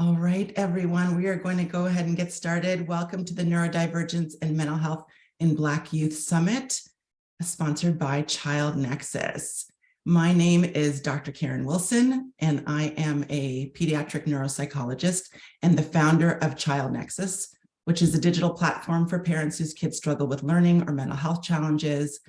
All right, everyone, we are going to go ahead and get started. Welcome to the Neurodivergence and Mental Health in Black Youth Summit, sponsored by ChildNEXUS. My name is Dr. Karen Wilson, and I am a pediatric neuropsychologist and the founder of ChildNEXUS, which is a digital platform for parents whose kids struggle with learning or mental health challenges.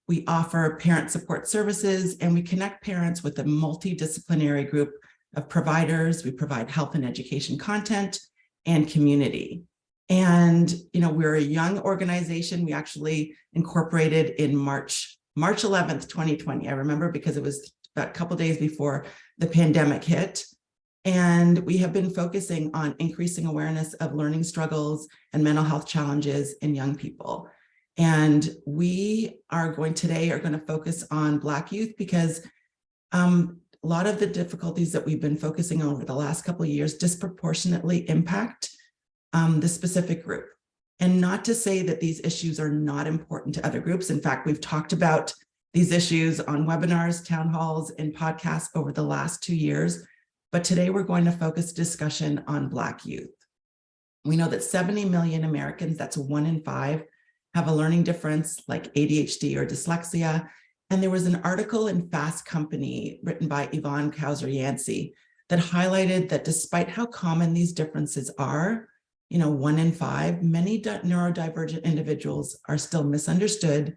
We offer parent support services, and we connect parents with a multidisciplinary group of providers. We provide health and education content and community. And, we're a young organization. We actually incorporated in March 11th, 2020. I remember because it was about a couple days before the pandemic hit. And we have been focusing on increasing awareness of learning struggles and mental health challenges in young people. And we are going to focus on Black youth because a lot of the difficulties that we've been focusing on over the last couple of years disproportionately impact the specific group. And not to say that these issues are not important to other groups. In fact, we've talked about these issues on webinars, town halls, and podcasts over the last 2 years. But today we're going to focus discussion on Black youth. We know that 70 million Americans, that's 1 in 5, have a learning difference like ADHD or dyslexia. And there was an article in Fast Company written by Yvonne Kauser-Yancey that highlighted that despite how common these differences are, 1 in 5, many neurodivergent individuals are still misunderstood,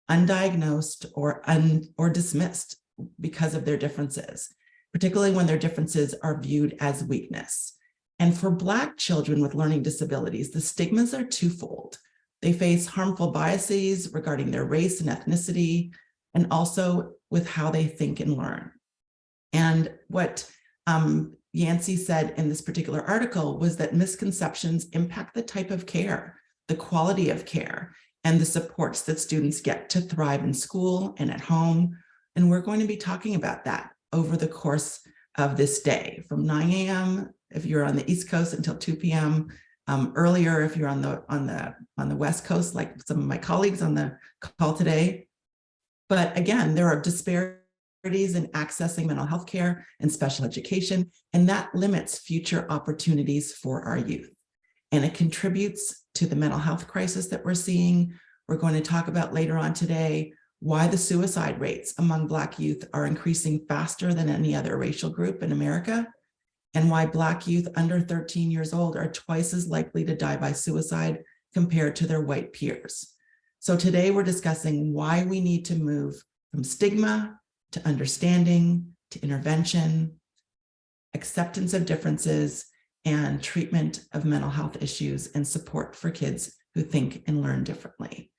undiagnosed, or dismissed because of their differences, particularly when their differences are viewed as weakness. And for Black children with learning disabilities, the stigmas are twofold. They face harmful biases regarding their race and ethnicity, and also with how they think and learn. And what Yancey said in this particular article was that misconceptions impact the type of care, the quality of care, and the supports that students get to thrive in school and at home. And we're going to be talking about that over the course of this day, from 9 a.m. if you're on the East Coast until 2 p.m. Earlier if you're on the West Coast, like some of my colleagues on the call today. But again, there are disparities in accessing mental health care and special education, and that limits future opportunities for our youth. And it contributes to the mental health crisis that we're seeing. We're going to talk about later on today why the suicide rates among Black youth are increasing faster than any other racial group in America, and why Black youth under 13 years old are twice as likely to die by suicide compared to their white peers. So today we're discussing why we need to move from stigma to understanding to intervention, acceptance of differences, and treatment of mental health issues and support for kids who think and learn differently.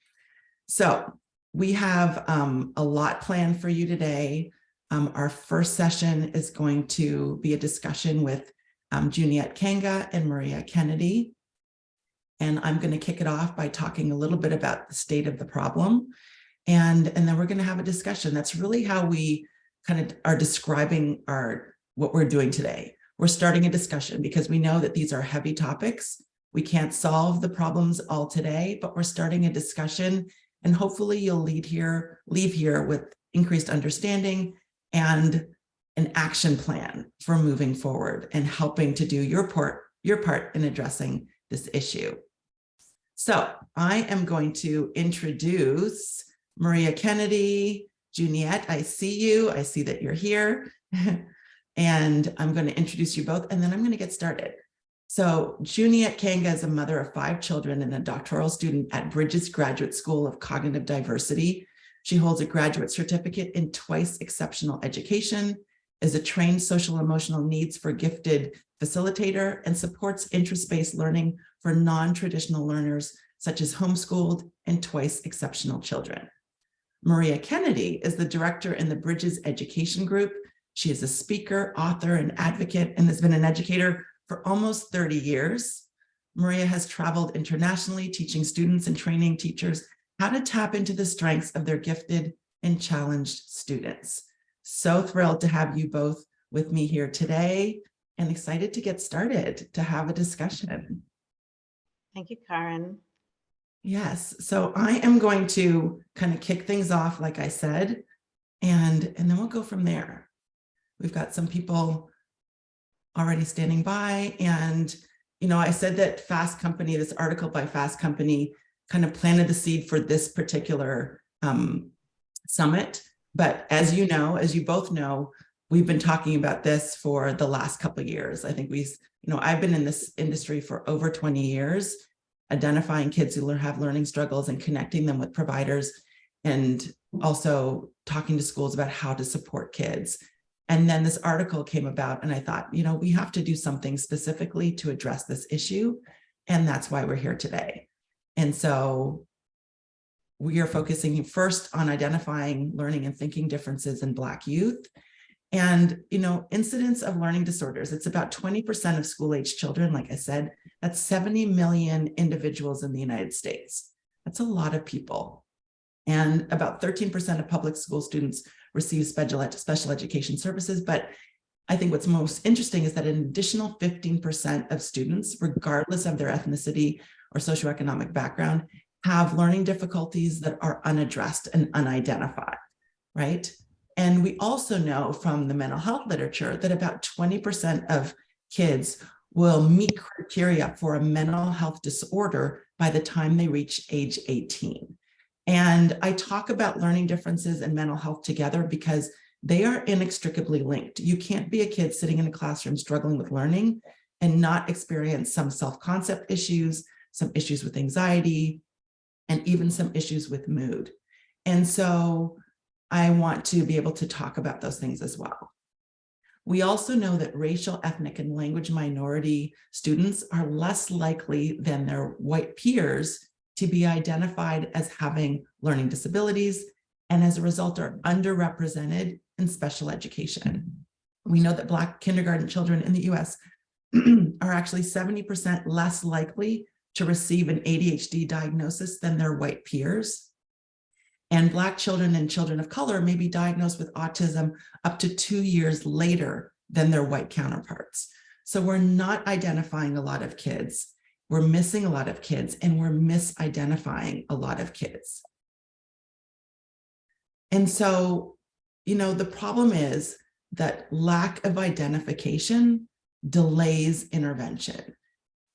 So we have a lot planned for you today. Our first session is going to be a discussion with Juniette Kanga and Maria Kennedy. And I'm going to kick it off by talking a little bit about the state of the problem. And then we're going to have a discussion. That's really how we kind of are describing what we're doing today. We're starting a discussion because we know that these are heavy topics. We can't solve the problems all today, but we're starting a discussion. And hopefully you'll leave here with increased understanding and an action plan for moving forward and helping to do your part in addressing this issue. So I am going to introduce Maria Kennedy. Juniette, I see you. I see that you're here. And I'm going to introduce you both, and then I'm going to get started. So Juniette Kanga is a mother of 5 children and a doctoral student at Bridges Graduate School of Cognitive Diversity. She holds a graduate certificate in twice exceptional education, is a trained social emotional needs for gifted facilitator, and supports interest-based learning for non-traditional learners, such as homeschooled and twice exceptional children. Maria Kennedy is the director in the Bridges Education Group. She is a speaker, author, and advocate, and has been an educator for almost 30 years. Maria has traveled internationally, teaching students and training teachers how to tap into the strengths of their gifted and challenged students. So thrilled to have you both with me here today and excited to get started to have a discussion. Thank you, Karen. Yes, so I am going to kind of kick things off, like I said, and then we'll go from there. We've got some people already standing by. And, I said that Fast Company, this article by Fast Company kind of planted the seed for this particular summit. But as you both know, we've been talking about this for the last couple of years. I think I've been in this industry for over 20 years, identifying kids who have learning struggles and connecting them with providers, and also talking to schools about how to support kids. And then this article came about, and I thought, we have to do something specifically to address this issue. And that's why we're here today. And so we are focusing first on identifying learning and thinking differences in Black youth. And, incidence of learning disorders, it's about 20% of school-age children. Like I said, that's 70 million individuals in the United States. That's a lot of people. And about 13% of public school students receive special education services. But I think what's most interesting is that an additional 15% of students, regardless of their ethnicity or socioeconomic background, have learning difficulties that are unaddressed and unidentified, right? And we also know from the mental health literature that about 20% of kids will meet criteria for a mental health disorder by the time they reach age 18. And I talk about learning differences and mental health together because they are inextricably linked. You can't be a kid sitting in a classroom struggling with learning and not experience some self-concept issues, some issues with anxiety, and even some issues with mood. And so I want to be able to talk about those things as well. We also know that racial, ethnic, and language minority students are less likely than their white peers to be identified as having learning disabilities, and as a result are underrepresented in special education. We know that Black kindergarten children in the US are actually 70% less likely to receive an ADHD diagnosis than their white peers. And Black children and children of color may be diagnosed with autism up to 2 years later than their white counterparts. So we're not identifying a lot of kids. We're missing a lot of kids, and we're misidentifying a lot of kids. And so, the problem is that lack of identification delays intervention.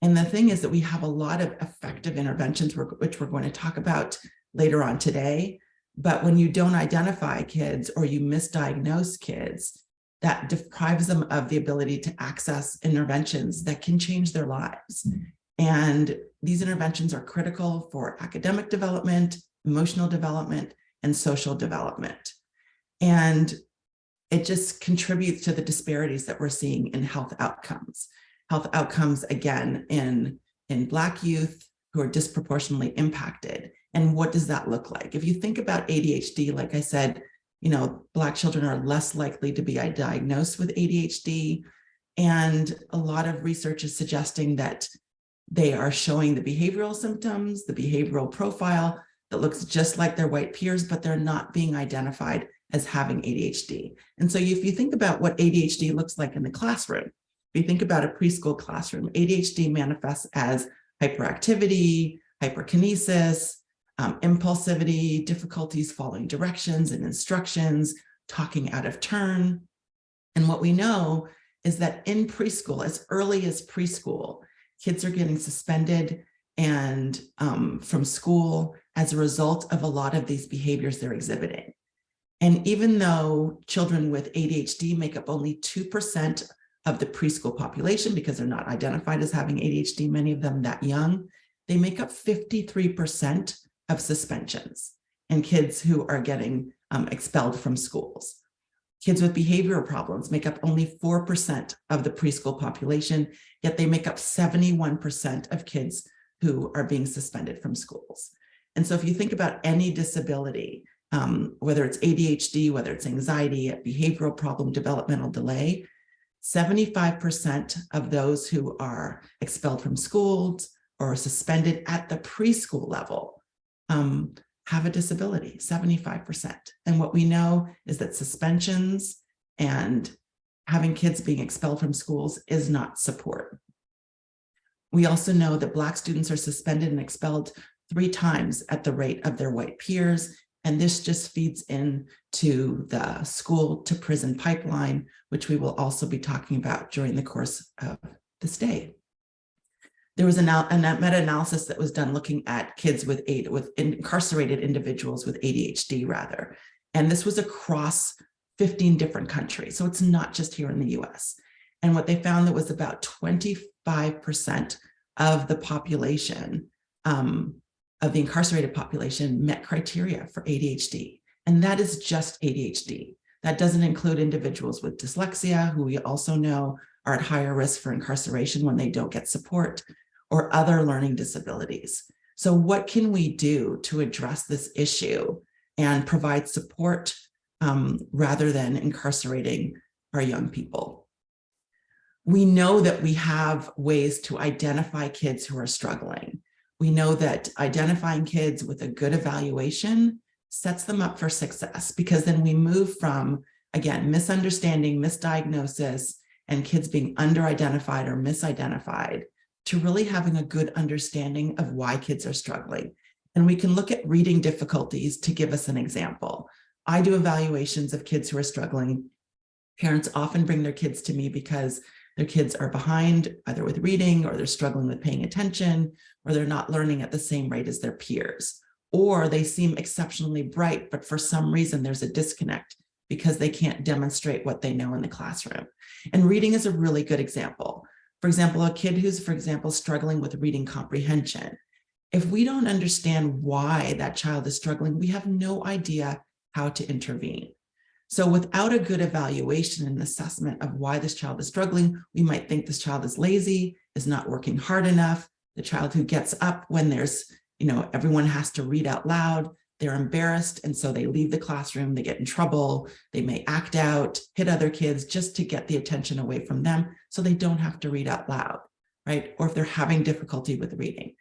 And the thing is that we have a lot of effective interventions, which we're going to talk about later on today. But when you don't identify kids or you misdiagnose kids, that deprives them of the ability to access interventions that can change their lives. And these interventions are critical for academic development, emotional development, and social development. And it just contributes to the disparities that we're seeing in health outcomes. Health outcomes, again, in Black youth who are disproportionately impacted. And what does that look like? If you think about ADHD, like I said, Black children are less likely to be diagnosed with ADHD. And a lot of research is suggesting that they are showing the behavioral symptoms, the behavioral profile that looks just like their white peers, but they're not being identified as having ADHD. And so if you think about what ADHD looks like in the classroom, if you think about a preschool classroom, ADHD manifests as hyperactivity, hyperkinesis, impulsivity, difficulties following directions and instructions, talking out of turn. And what we know is that in preschool, as early as preschool, kids are getting suspended and from school as a result of a lot of these behaviors they're exhibiting. And even though children with ADHD make up only 2% of the preschool population because they're not identified as having ADHD, many of them that young, they make up 53% of suspensions and kids who are getting expelled from schools. Kids with behavioral problems make up only 4% of the preschool population, yet they make up 71% of kids who are being suspended from schools. And so if you think about any disability, whether it's ADHD, whether it's anxiety, a behavioral problem, developmental delay, 75% of those who are expelled from schools or suspended at the preschool level have a disability, 75%. And what we know is that suspensions and having kids being expelled from schools is not support. We also know that Black students are suspended and expelled 3 times at the rate of their white peers, And this just feeds into the school to prison pipeline, which we will also be talking about during the course of this day. There was a meta-analysis that was done looking at kids with incarcerated individuals with ADHD rather. And this was across 15 different countries. So it's not just here in the US. And what they found that was about 25% of the population, of the incarcerated population, met criteria for ADHD. And that is just ADHD. That doesn't include individuals with dyslexia, who we also know are at higher risk for incarceration when they don't get support, or other learning disabilities. So what can we do to address this issue and provide support rather than incarcerating our young people? We know that we have ways to identify kids who are struggling. We know that identifying kids with a good evaluation sets them up for success, because then we move from, again, misunderstanding, misdiagnosis, and kids being under-identified or misidentified to really having a good understanding of why kids are struggling. And we can look at reading difficulties to give us an example. I do evaluations of kids who are struggling. Parents often bring their kids to me because their kids are behind either with reading, or they're struggling with paying attention, or they're not learning at the same rate as their peers, or they seem exceptionally bright, but for some reason there's a disconnect because they can't demonstrate what they know in the classroom. And reading is a really good example. For example, a kid who's, for example, struggling with reading comprehension. If we don't understand why that child is struggling, we have no idea how to intervene. So without a good evaluation and assessment of why this child is struggling, we might think this child is lazy, is not working hard enough. The child who gets up when there's, everyone has to read out loud, they're embarrassed, and so they leave the classroom, they get in trouble, they may act out, hit other kids just to get the attention away from them so they don't have to read out loud, right? Or if they're having difficulty with reading.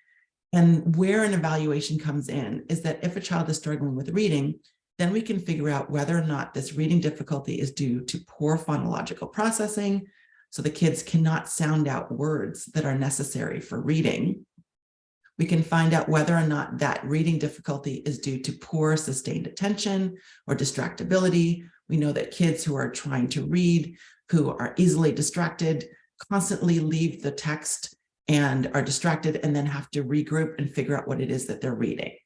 And where an evaluation comes in is that if a child is struggling with reading, then we can figure out whether or not this reading difficulty is due to poor phonological processing, so the kids cannot sound out words that are necessary for reading. We can find out whether or not that reading difficulty is due to poor sustained attention or distractibility. We know that kids who are trying to read, who are easily distracted, constantly leave the text and are distracted and then have to regroup and figure out what it is that they're reading.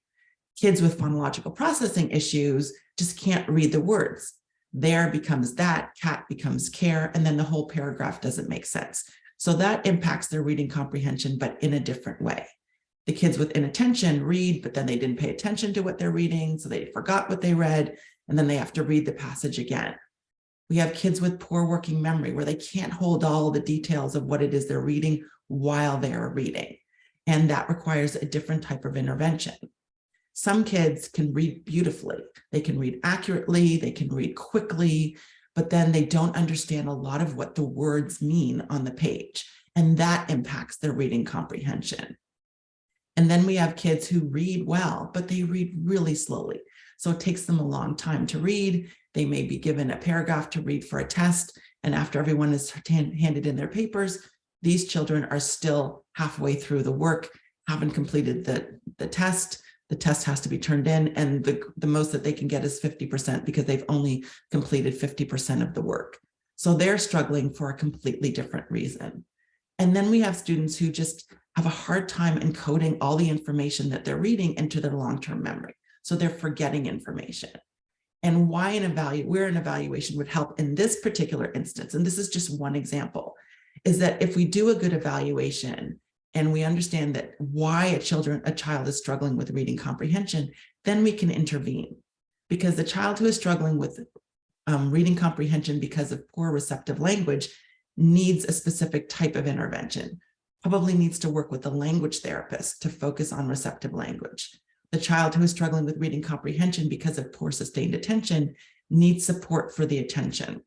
Kids with phonological processing issues just can't read the words. There becomes that, cat becomes care, and then the whole paragraph doesn't make sense. So that impacts their reading comprehension, but in a different way. The kids with inattention read, but then they didn't pay attention to what they're reading, so they forgot what they read, and then they have to read the passage again. We have kids with poor working memory where they can't hold all the details of what it is they're reading while they are reading, and that requires a different type of intervention. Some kids can read beautifully, they can read accurately, they can read quickly, but then they don't understand a lot of what the words mean on the page, and that impacts their reading comprehension. And then we have kids who read well, but they read really slowly. So it takes them a long time to read. They may be given a paragraph to read for a test, and after everyone is handed in their papers, these children are still halfway through the work, haven't completed the test. The test has to be turned in, and the most that they can get is 50% because they've only completed 50% of the work. So they're struggling for a completely different reason. And then we have students who just have a hard time encoding all the information that they're reading into their long-term memory. So they're forgetting information. And why where an evaluation would help in this particular instance, and this is just one example, is that if we do a good evaluation and we understand that why a child is struggling with reading comprehension, then we can intervene. Because the child who is struggling with reading comprehension because of poor receptive language needs a specific type of intervention, probably needs to work with a language therapist to focus on receptive language. The child who is struggling with reading comprehension because of poor sustained attention needs support for the attention,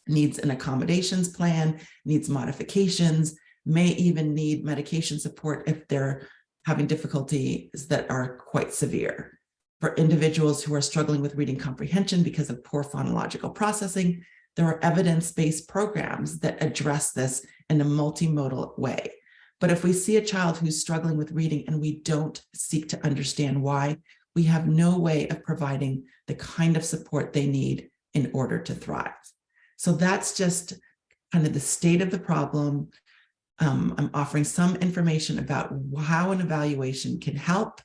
needs an accommodations plan, needs modifications, may even need medication support if they're having difficulties that are quite severe. For individuals who are struggling with reading comprehension because of poor phonological processing, there are evidence-based programs that address this in a multimodal way. But if we see a child who's struggling with reading and we don't seek to understand why, we have no way of providing the kind of support they need in order to thrive. So that's just kind of the state of the problem. I'm offering some information about how an evaluation can help.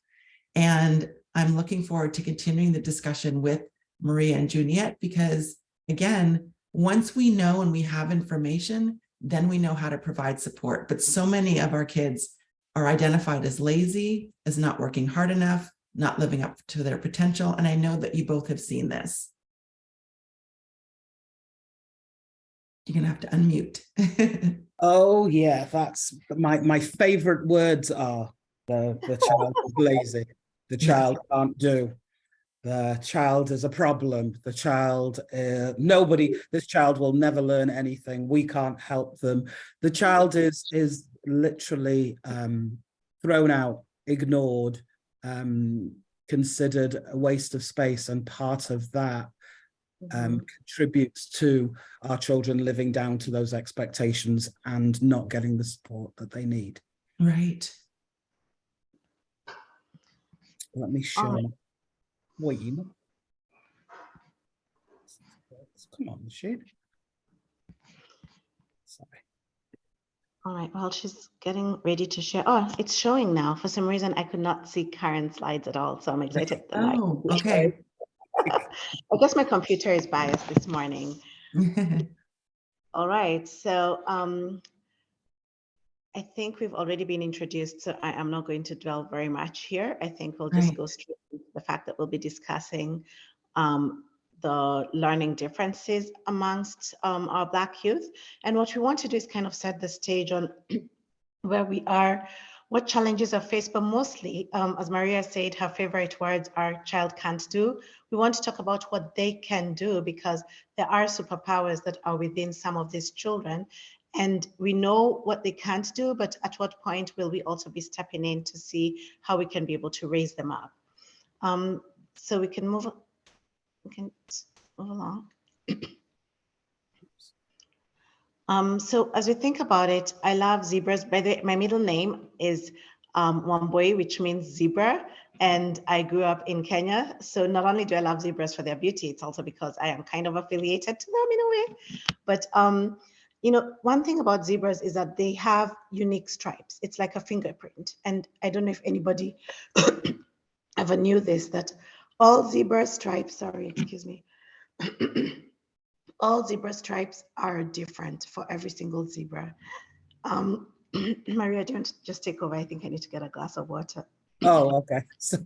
And I'm looking forward to continuing the discussion with Maria and Juniette, because again, once we know and we have information, then we know how to provide support. But so many of our kids are identified as lazy, as not working hard enough, not living up to their potential. And I know that you both have seen this. You're gonna have to unmute. Oh yeah, that's my favorite words are the child is lazy, the child can't do, the child is a problem, the child this child will never learn anything, we can't help them, the child is literally thrown out, ignored, considered a waste of space, and part of that contributes to our children living down to those expectations and not getting the support that they need. Right. Let me show you. Wait, you know. Come on, machine. Sorry. All right, well, she's getting ready to share. Oh, it's showing now. For some reason, I could not see Karen's slides at all, so I'm excited. Oh, okay. I guess my computer is biased this morning. All right, so I think we've already been introduced, so I am not going to dwell very much here. I think we'll just go straight to the fact that we'll be discussing the learning differences amongst our Black youth. And what we want to do is kind of set the stage on where we are, what challenges are faced, but mostly, as Maria said, her favorite words are child can't do. We want to talk about what they can do, because there are superpowers that are within some of these children. And we know what they can't do, but at what point will we also be stepping in to see how we can be able to raise them up? So we can move along. So as we think about it, I love zebras. By the way, my middle name is Wambui, which means zebra, and I grew up in Kenya. So not only do I love zebras for their beauty, it's also because I am kind of affiliated to them in a way. But you know, one thing about zebras is that they have unique stripes. It's like a fingerprint. And I don't know if anybody ever knew this, that all zebra stripes, sorry, excuse me. All zebra stripes are different for every single zebra. Maria, do you want to just take over? I think I need to get a glass of water. Oh, okay. So,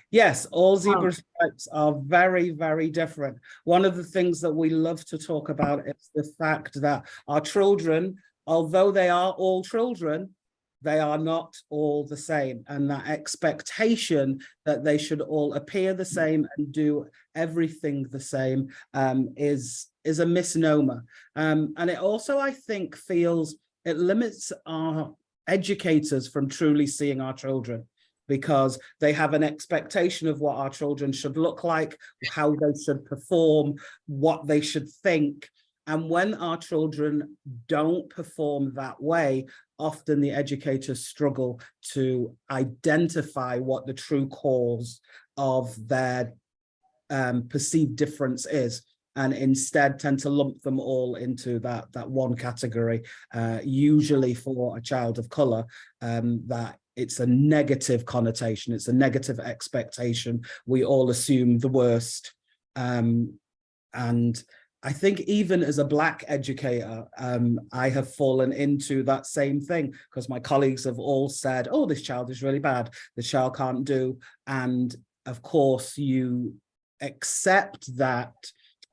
yes, all zebra stripes are very, very different. One of the things that we love to talk about is the fact that our children, although they are all children, they are not all the same. And that expectation that they should all appear the same and do everything the same is a misnomer. And it also, I think, it limits our educators from truly seeing our children, because they have an expectation of what our children should look like, how they should perform, what they should think. And when our children don't perform that way, often the educators struggle to identify what the true cause of their perceived difference is, and instead tend to lump them all into that one category, usually for a child of color, that it's a negative connotation, it's a negative expectation. We all assume the worst. And I think even as a Black educator, I have fallen into that same thing, because my colleagues have all said, oh, this child is really bad, the child can't do. And of course, you accept that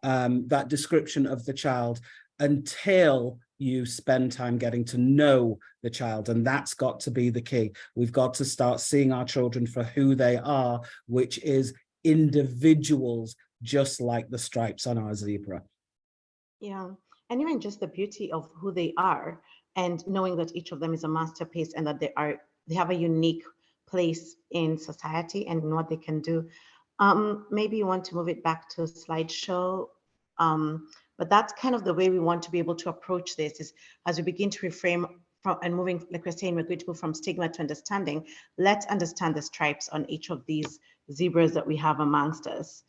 that description of the child until you spend time getting to know the child. And that's got to be the key. We've got to start seeing our children for who they are, which is individuals, just like the stripes on our zebra. Yeah, and even just the beauty of who they are, and knowing that each of them is a masterpiece, and that they have a unique place in society and in what they can do. Maybe you want to move it back to a slideshow, but that's kind of the way we want to be able to approach this, is as we begin to reframe and moving, like we're saying, we're going to move from stigma to understanding. Let's understand the stripes on each of these zebras that we have amongst us.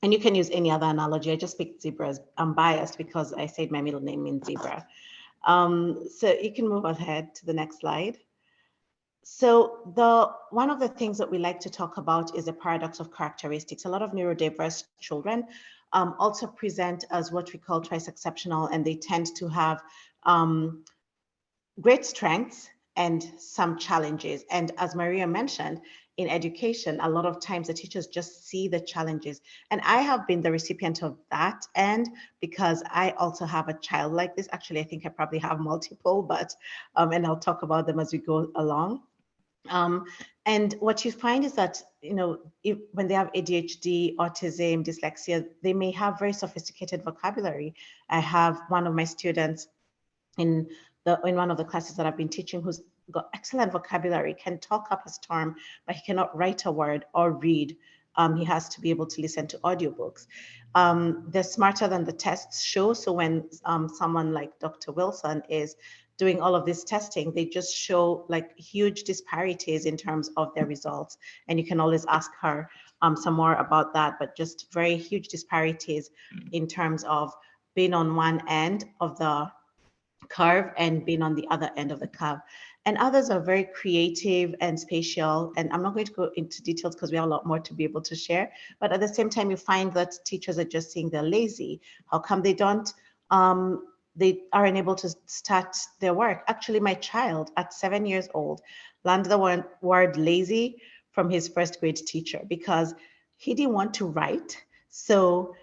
And you can use any other analogy. I just picked zebras. I'm biased because I said my middle name means zebra. So you can move ahead to the next slide. So one of the things that we like to talk about is the paradox of characteristics. A lot of neurodiverse children also present as what we call twice exceptional, and they tend to have great strengths and some challenges. And as Maria mentioned, in education, a lot of times the teachers just see the challenges. And I have been the recipient of that. And because I also have a child like this, actually, I think I probably have multiple, but, and I'll talk about them as we go along. And what you find is that, you know, when they have ADHD, autism, dyslexia, they may have very sophisticated vocabulary. I have one of my students in one of the classes that I've been teaching who's got excellent vocabulary, can talk up a storm, but he cannot write a word or read. He has to be able to listen to audiobooks. They're smarter than the tests show. So when someone like Dr. Wilson is doing all of this testing, they just show like huge disparities in terms of their results. And you can always ask her some more about that, but just very huge disparities in terms of being on one end of the curve and being on the other end of the curve. And others are very creative and spatial. And I'm not going to go into details because we have a lot more to be able to share. But at the same time, you find that teachers are just saying they're lazy. How come they don't, they aren't able to start their work? Actually, my child at 7 years old learned the word lazy from his first grade teacher because he didn't want to write. So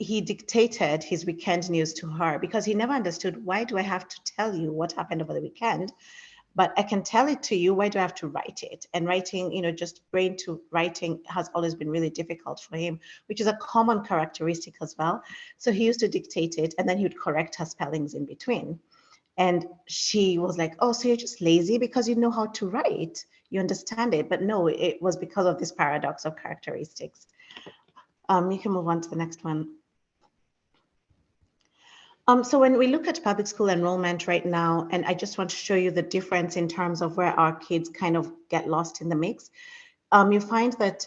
he dictated his weekend news to her because he never understood, why do I have to tell you what happened over the weekend? But I can tell it to you, why do I have to write it? And writing, you know, just brain to writing has always been really difficult for him, which is a common characteristic as well. So he used to dictate it and then he would correct her spellings in between. And she was like, oh, so you're just lazy because you know how to write, you understand it. But no, it was because of this paradox of characteristics. You can move on to the next one. So when we look at public school enrollment right now, and I just want to show you the difference in terms of where our kids kind of get lost in the mix, you find that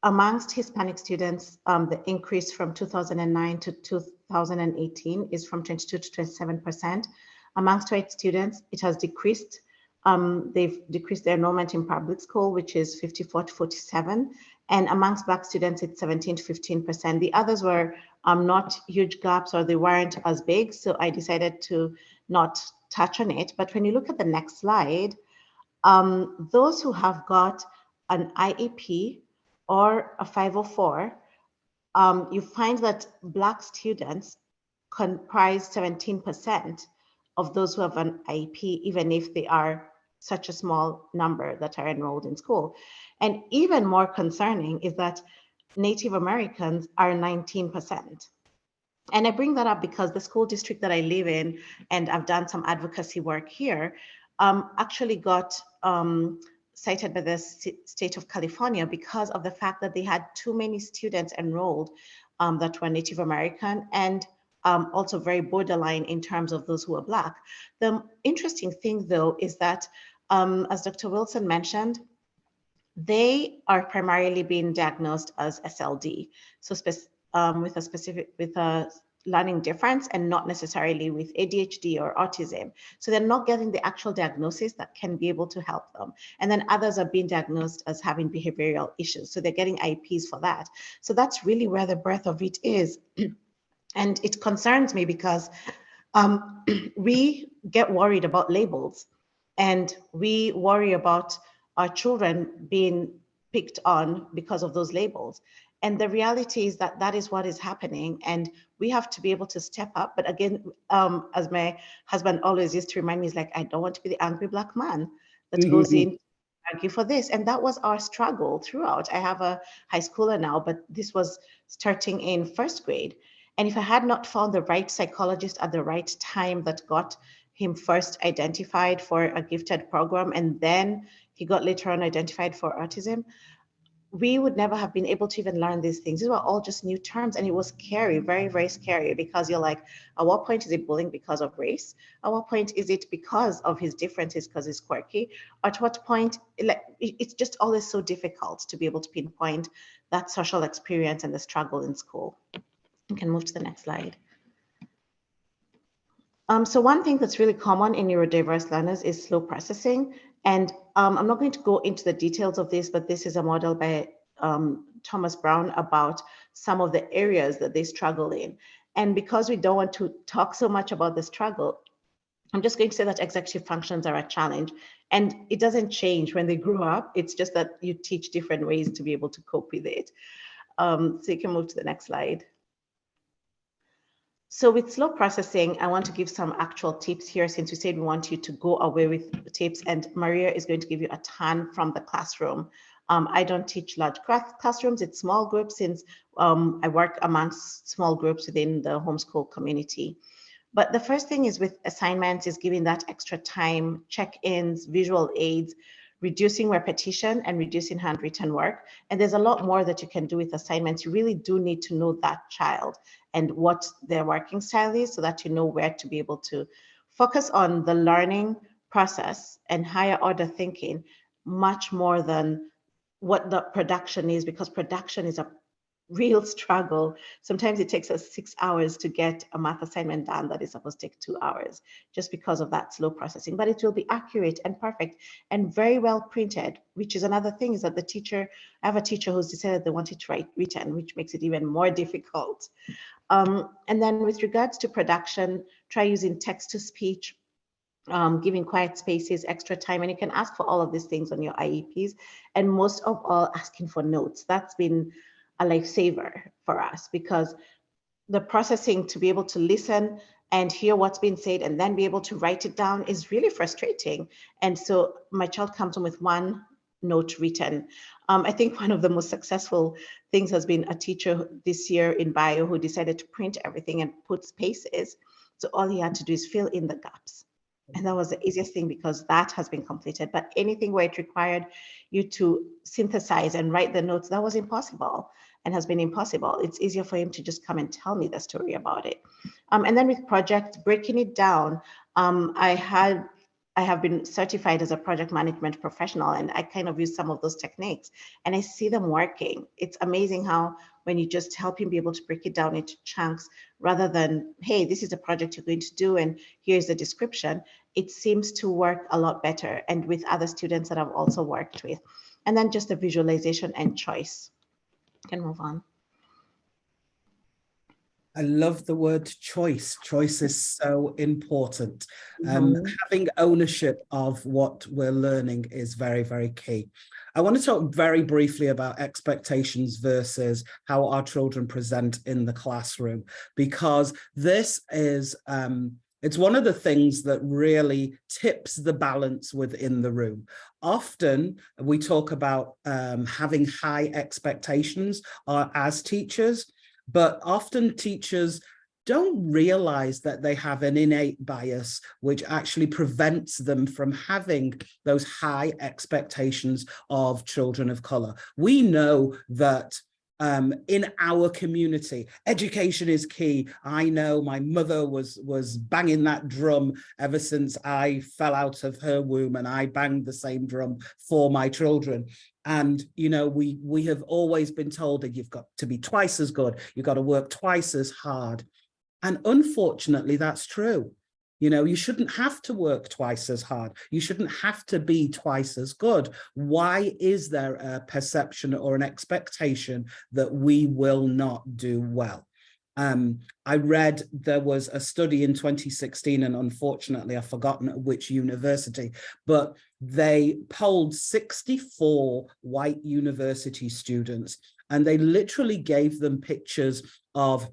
amongst Hispanic students, the increase from 2009 to 2018 is from 22 to 27%. Amongst white students, it has decreased. They've decreased their enrollment in public school, which is 54 to 47. And amongst Black students, it's 17 to 15%. The others were not huge gaps or they weren't as big. So I decided to not touch on it. But when you look at the next slide, those who have got an IEP or a 504, you find that Black students comprise 17% of those who have an IEP, even if they are such a small number that are enrolled in school. And even more concerning is that Native Americans are 19%. And I bring that up because the school district that I live in, and I've done some advocacy work here, actually got cited by the state of California because of the fact that they had too many students enrolled that were Native American and also very borderline in terms of those who are Black. The interesting thing, though, is that as Dr. Wilson mentioned, they are primarily being diagnosed as SLD, so with a learning difference and not necessarily with ADHD or autism. So they're not getting the actual diagnosis that can be able to help them. And then others are being diagnosed as having behavioral issues. So they're getting IEPs for that. So that's really where the breadth of it is. And it concerns me because we get worried about labels and we worry about our children being picked on because of those labels. And the reality is that that is what is happening. And we have to be able to step up. But again, as my husband always used to remind me, he's like, I don't want to be the angry Black man that goes in to argue for this. And that was our struggle throughout. I have a high schooler now, but this was starting in first grade. And if I had not found the right psychologist at the right time that got him first identified for a gifted program, and then he got later on identified for autism, we would never have been able to even learn these things. These were all just new terms, and it was scary, very, very scary, because you're like, at what point is it bullying because of race? At what point is it because of his differences, because he's quirky? At what point, like, it's just always so difficult to be able to pinpoint that social experience and the struggle in school. You can move to the next slide. So one thing that's really common in neurodiverse learners is slow processing. And I'm not going to go into the details of this, but this is a model by Thomas Brown about some of the areas that they struggle in. And because we don't want to talk so much about the struggle, I'm just going to say that executive functions are a challenge, and it doesn't change when they grow up. It's just that you teach different ways to be able to cope with it. So you can move to the next slide. So with slow processing, I want to give some actual tips here, since we said we want you to go away with tips, and Maria is going to give you a ton from the classroom. I don't teach large classrooms, it's small groups, since I work amongst small groups within the homeschool community. But the first thing is with assignments is giving that extra time, check-ins, visual aids, reducing repetition and reducing handwritten work. And there's a lot more that you can do with assignments. You really do need to know that child and what their working style is, so that you know where to be able to focus on the learning process and higher order thinking much more than what the production is, because production is a real struggle. Sometimes it takes us 6 hours to get a math assignment done that is supposed to take 2 hours, just because of that slow processing. But it will be accurate and perfect and very well printed, which is another thing, is that the teacher, I have a teacher who's decided they want it to write written, which makes it even more difficult. And then with regards to production, try using text to speech, giving quiet spaces, extra time, and you can ask for all of these things on your IEPs, and most of all, asking for notes. That's been a lifesaver for us, because the processing to be able to listen and hear what's been said and then be able to write it down is really frustrating. And so my child comes home with one note written. I think one of the most successful things has been a teacher this year in bio who decided to print everything and put spaces. So all he had to do is fill in the gaps. And that was the easiest thing, because that has been completed. But anything where it required you to synthesize and write the notes, that was impossible and has been impossible. It's easier for him to just come and tell me the story about it. And then with projects, breaking it down, I have been certified as a project management professional, and I kind of use some of those techniques, and I see them working. It's amazing how when you just help him be able to break it down into chunks, rather than, hey, this is a project you're going to do and here's the description, it seems to work a lot better, and with other students that I've also worked with. And then just the visualization and choice. Can move on. I love the word choice. Choice is so important. Mm-hmm. Having ownership of what we're learning is very, very key. I want to talk very briefly about expectations versus how our children present in the classroom, because this is it's one of the things that really tips the balance within the room. Often we talk about having high expectations as teachers, but often teachers don't realize that they have an innate bias, which actually prevents them from having those high expectations of children of color. We know that in our community, education is key. I know my mother was banging that drum ever since I fell out of her womb, and I banged the same drum for my children. And, you know, we have always been told that you've got to be twice as good. You've got to work twice as hard. And unfortunately, that's true. You know, you shouldn't have to work twice as hard. You shouldn't have to be twice as good. Why is there a perception or an expectation that we will not do well? I read there was a study in 2016, and unfortunately I've forgotten at which university, but they polled 64 white university students, and they literally gave them pictures of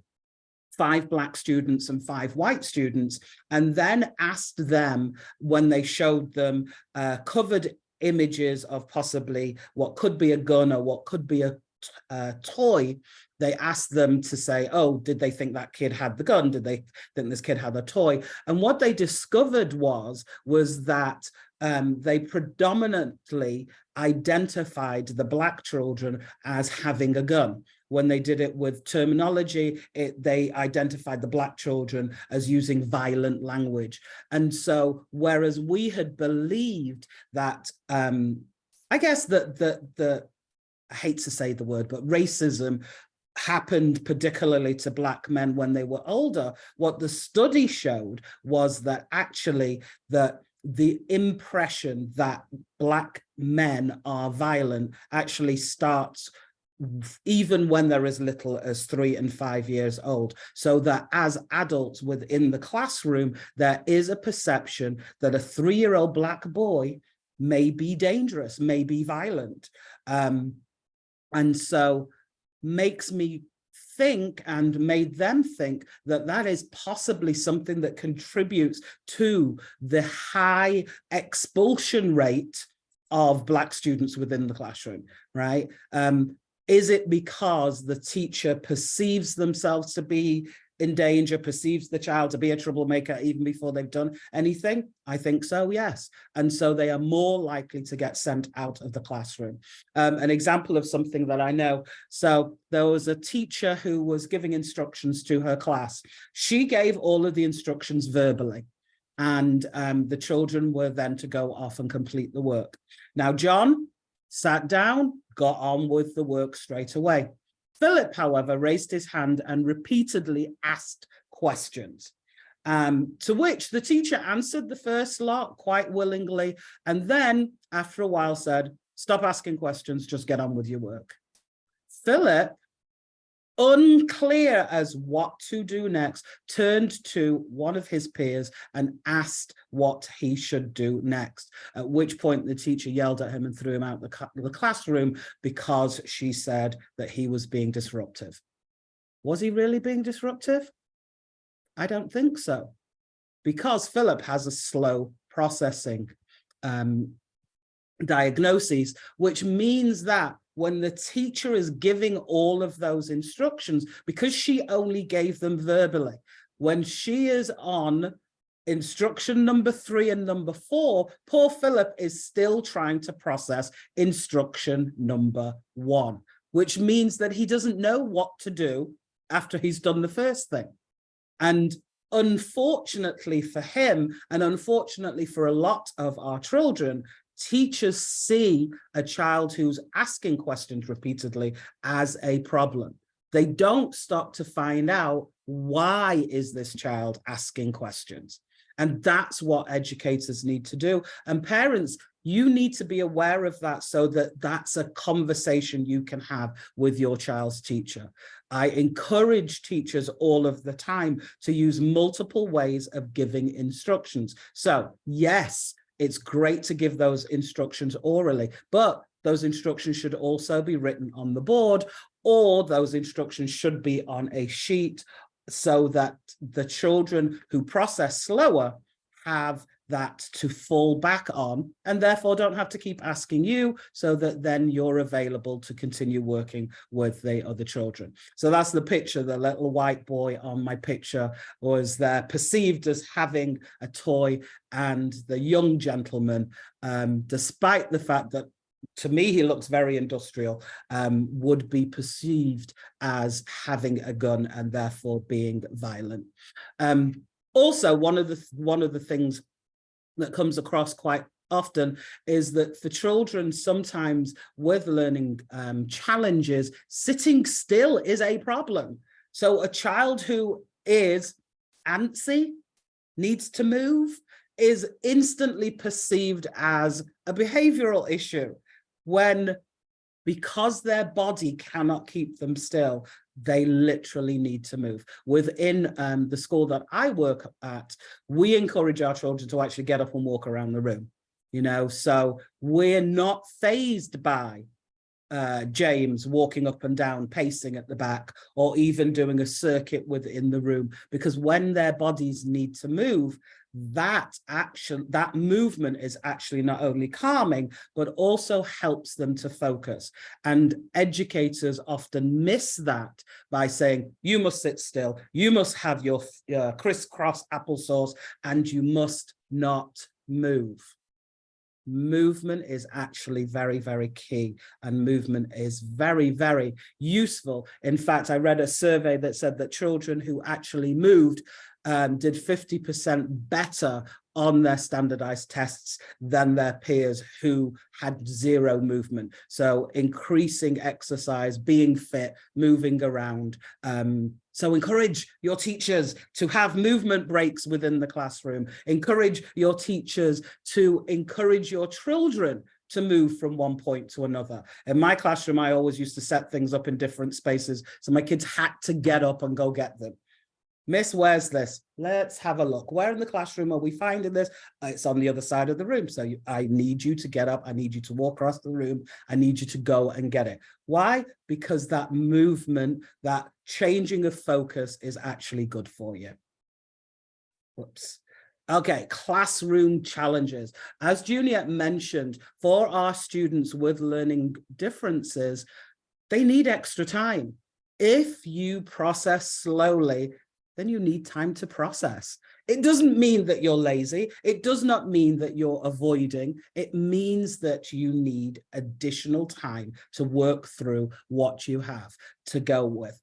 5 Black students and 5 white students, and then asked them, when they showed them covered images of possibly what could be a gun or what could be a toy, they asked them to say, oh, did they think that kid had the gun? Did they think this kid had a toy? And what they discovered was that they predominantly identified the Black children as having a gun. When they did it with terminology, they identified the Black children as using violent language. And so, whereas we had believed that, I guess that I hate to say the word, but racism happened particularly to Black men when they were older, what the study showed was that actually the impression that Black men are violent actually starts even when they're as little as 3 and 5 years old, so that as adults within the classroom, there is a perception that a 3-year-old Black boy may be dangerous, may be violent. And so makes me think, and made them think, that that is possibly something that contributes to the high expulsion rate of Black students within the classroom, right? Is it because the teacher perceives themselves to be in danger, perceives the child to be a troublemaker even before they've done anything? I think so, yes. And so they are more likely to get sent out of the classroom. An example of something that I know, so there was a teacher who was giving instructions to her class. She gave all of the instructions verbally, and the children were then to go off and complete the work. Now, John sat down, got on with the work straight away. Philip, however, raised his hand and repeatedly asked questions, to which the teacher answered the first lot quite willingly, and then after a while said, stop asking questions, just get on with your work. Philip, unclear as what to do next, turned to one of his peers and asked what he should do next, at which point the teacher yelled at him and threw him out the classroom because she said that he was being disruptive. Was he really being disruptive? I don't think so, because Philip has a slow processing diagnoses, which means that when the teacher is giving all of those instructions, because she only gave them verbally, when she is on instruction number 3 and number 4, poor Philip is still trying to process instruction number 1, which means that he doesn't know what to do after he's done the first thing. And unfortunately for him, and unfortunately for a lot of our children, teachers see a child who's asking questions repeatedly as a problem. They don't stop to find out, why is this child asking questions? And that's what educators need to do. And parents, you need to be aware of that, so that that's a conversation you can have with your child's teacher. I encourage teachers all of the time to use multiple ways of giving instructions. So yes, it's great to give those instructions orally, but those instructions should also be written on the board, or those instructions should be on a sheet, so that the children who process slower have that to fall back on, and therefore don't have to keep asking you, so that then you're available to continue working with the other children. So that's the picture. The little white boy on my picture was there, perceived as having a toy, and the young gentleman, despite the fact that to me he looks very industrial, would be perceived as having a gun and therefore being violent. Also, one of the things that comes across quite often is that for children, sometimes with learning challenges, sitting still is a problem. So a child who is antsy, needs to move, is instantly perceived as a behavioral issue, when, because their body cannot keep them still, they literally need to move. Within the school that I work at, we encourage our children to actually get up and walk around the room, you know, so we're not fazed by James walking up and down, pacing at the back, or even doing a circuit within the room, because when their bodies need to move, that movement is actually not only calming, but also helps them to focus. And educators often miss that by saying, you must sit still, you must have your crisscross applesauce, and you must not move. Movement is actually very, very key, and movement is very, very useful. In fact, I read a survey that said that children who actually moved did 50% better on their standardized tests than their peers who had zero movement. So increasing exercise, being fit, moving around. So encourage your teachers to have movement breaks within the classroom. Encourage your teachers to encourage your children to move from one point to another. In my classroom, I always used to set things up in different spaces, so my kids had to get up and go get them. Miss, where's this? Let's have a look. Where in the classroom are we finding this? It's on the other side of the room. So I need you to get up. I need you to walk across the room. I need you to go and get it. Why? Because that movement, that changing of focus is actually good for you. Whoops. Okay, classroom challenges. As Juniette mentioned, for our students with learning differences, they need extra time. If you process slowly, then you need time to process. It doesn't mean that you're lazy. It does not mean that you're avoiding. It means that you need additional time to work through what you have to go with.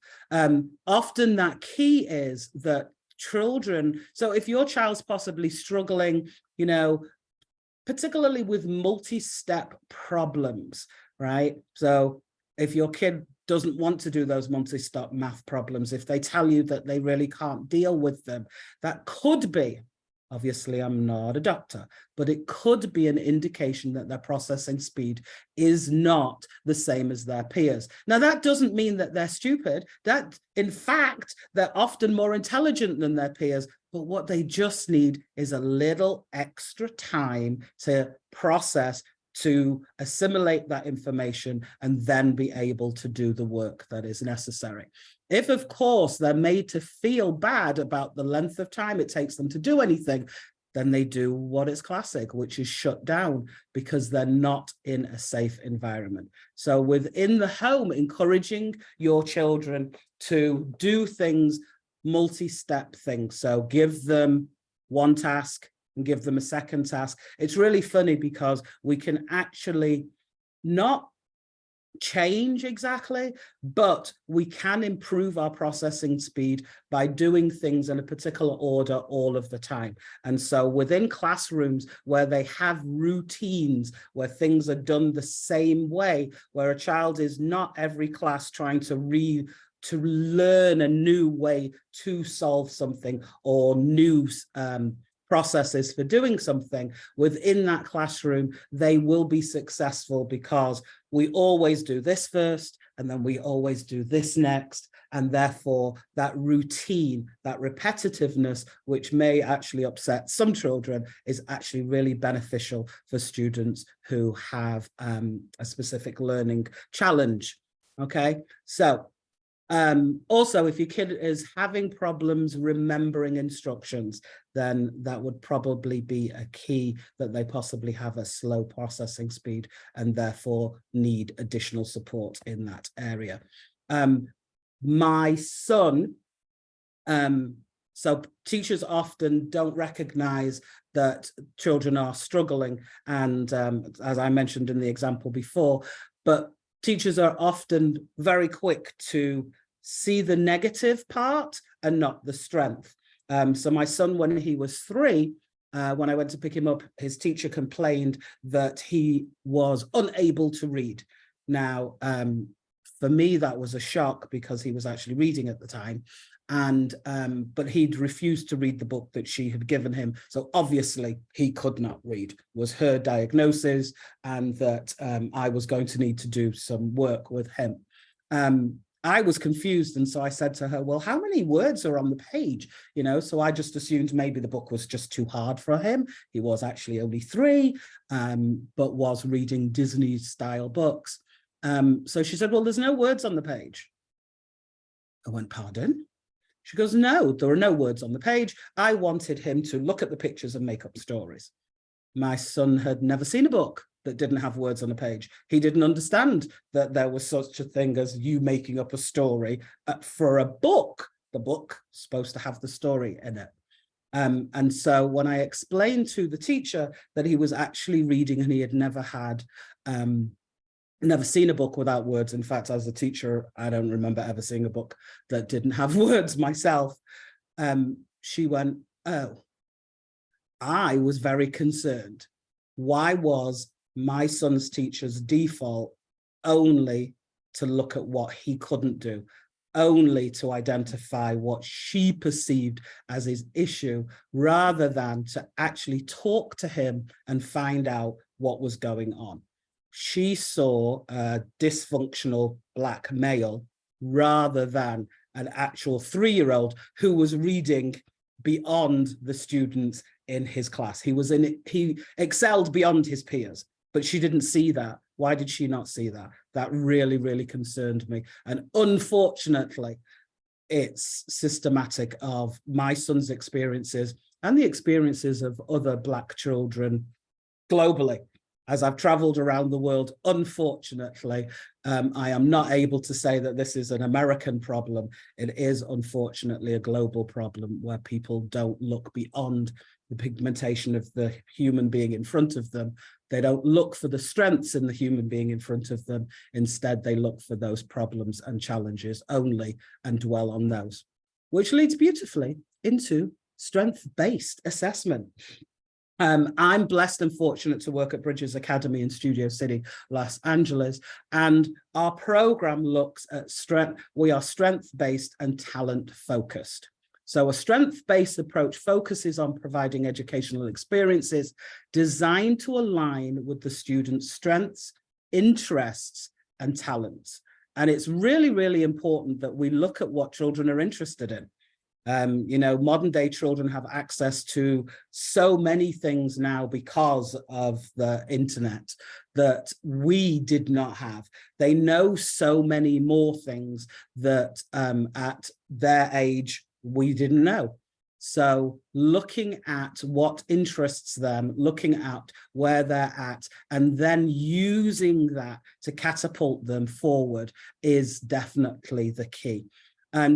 Often that key is that children, so if your child's possibly struggling, you know, particularly with multi-step problems, right? So if your kid doesn't want to do those multi-step math problems, if they tell you that they really can't deal with them, that could be, obviously I'm not a doctor, but it could be an indication that their processing speed is not the same as their peers. Now, that doesn't mean that they're stupid. That, in fact, they're often more intelligent than their peers, but what they just need is a little extra time to process, to assimilate that information, and then be able to do the work that is necessary. If, of course, they're made to feel bad about the length of time it takes them to do anything, then they do what is classic, which is shut down, because they're not in a safe environment. So within the home, encouraging your children to do things, multi-step things. So give them one task and give them a second task. It's really funny because we can actually not change exactly, but we can improve our processing speed by doing things in a particular order all of the time. And so within classrooms where they have routines, where things are done the same way, where a child is not every class trying to learn a new way to solve something or new processes for doing something, within that classroom, they will be successful because we always do this first, and then we always do this next. And therefore, that routine, that repetitiveness, which may actually upset some children, is actually really beneficial for students who have a specific learning challenge. Okay, so also, if your kid is having problems remembering instructions, then that would probably be a key that they possibly have a slow processing speed and therefore need additional support in that area. My son, so teachers often don't recognize that children are struggling, and as I mentioned in the example before, but teachers are often very quick to see the negative part and not the strength. So my son, when he was 3, when I went to pick him up, his teacher complained that he was unable to read. Now, for me, that was a shock because he was actually reading at the time. And but he'd refused to read the book that she had given him. So obviously he could not read, was her diagnosis, and that I was going to need to do some work with him. I was confused, and so I said to her, well, how many words are on the page? You know, so I just assumed maybe the book was just too hard for him. He was actually only 3, but was reading Disney style books. So she said, well, there's no words on the page. I went, pardon? She goes, no, there are no words on the page. I wanted him to look at the pictures and make up stories. My son had never seen a book that didn't have words on a page. He didn't understand that there was such a thing as you making up a story for a book. The book is supposed to have the story in it. And so when I explained to the teacher that he was actually reading and he had never seen a book without words. In fact, as a teacher, I don't remember ever seeing a book that didn't have words myself. She went, oh, I was very concerned. Why was my son's teacher's default only to look at what he couldn't do, only to identify what she perceived as his issue, rather than to actually talk to him and find out what was going on? She saw a dysfunctional Black male rather than an actual 3-year-old who was reading beyond the students in his class. He excelled beyond his peers, but she didn't see that. Why did she not see that? That really, really concerned me. And unfortunately, it's systematic of my son's experiences and the experiences of other Black children globally. As I've traveled around the world, unfortunately, I am not able to say that this is an American problem. It is, unfortunately, a global problem where people don't look beyond the pigmentation of the human being in front of them. They don't look for the strengths in the human being in front of them. Instead, they look for those problems and challenges only and dwell on those, which leads beautifully into strength-based assessment. I'm blessed and fortunate to work at Bridges Academy in Studio City, Los Angeles, and our program looks at strength. We are strength-based and talent-focused. So a strength-based approach focuses on providing educational experiences designed to align with the student's strengths, interests, and talents. And it's really, really important that we look at what children are interested in. You know, modern day children have access to so many things now because of the internet that we did not have. They know so many more things that at their age, we didn't know. So looking at what interests them, looking at where they're at, and then using that to catapult them forward is definitely the key.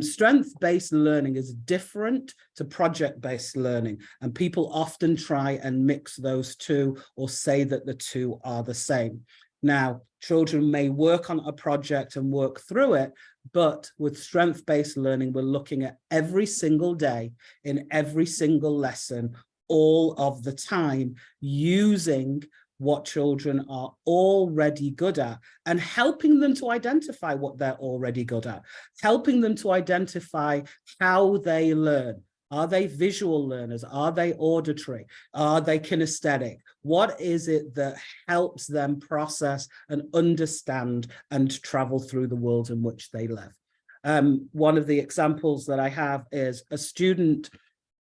Strength-based learning is different to project-based learning, and people often try and mix those two or say that the two are the same. Now, children may work on a project and work through it, but with strength-based learning, we're looking at every single day in every single lesson, all of the time, using what children are already good at and helping them to identify what they're already good at, helping them to identify how they learn. Are they visual learners? Are they auditory? Are they kinesthetic? What is it that helps them process and understand and travel through the world in which they live? One of the examples that I have is a student,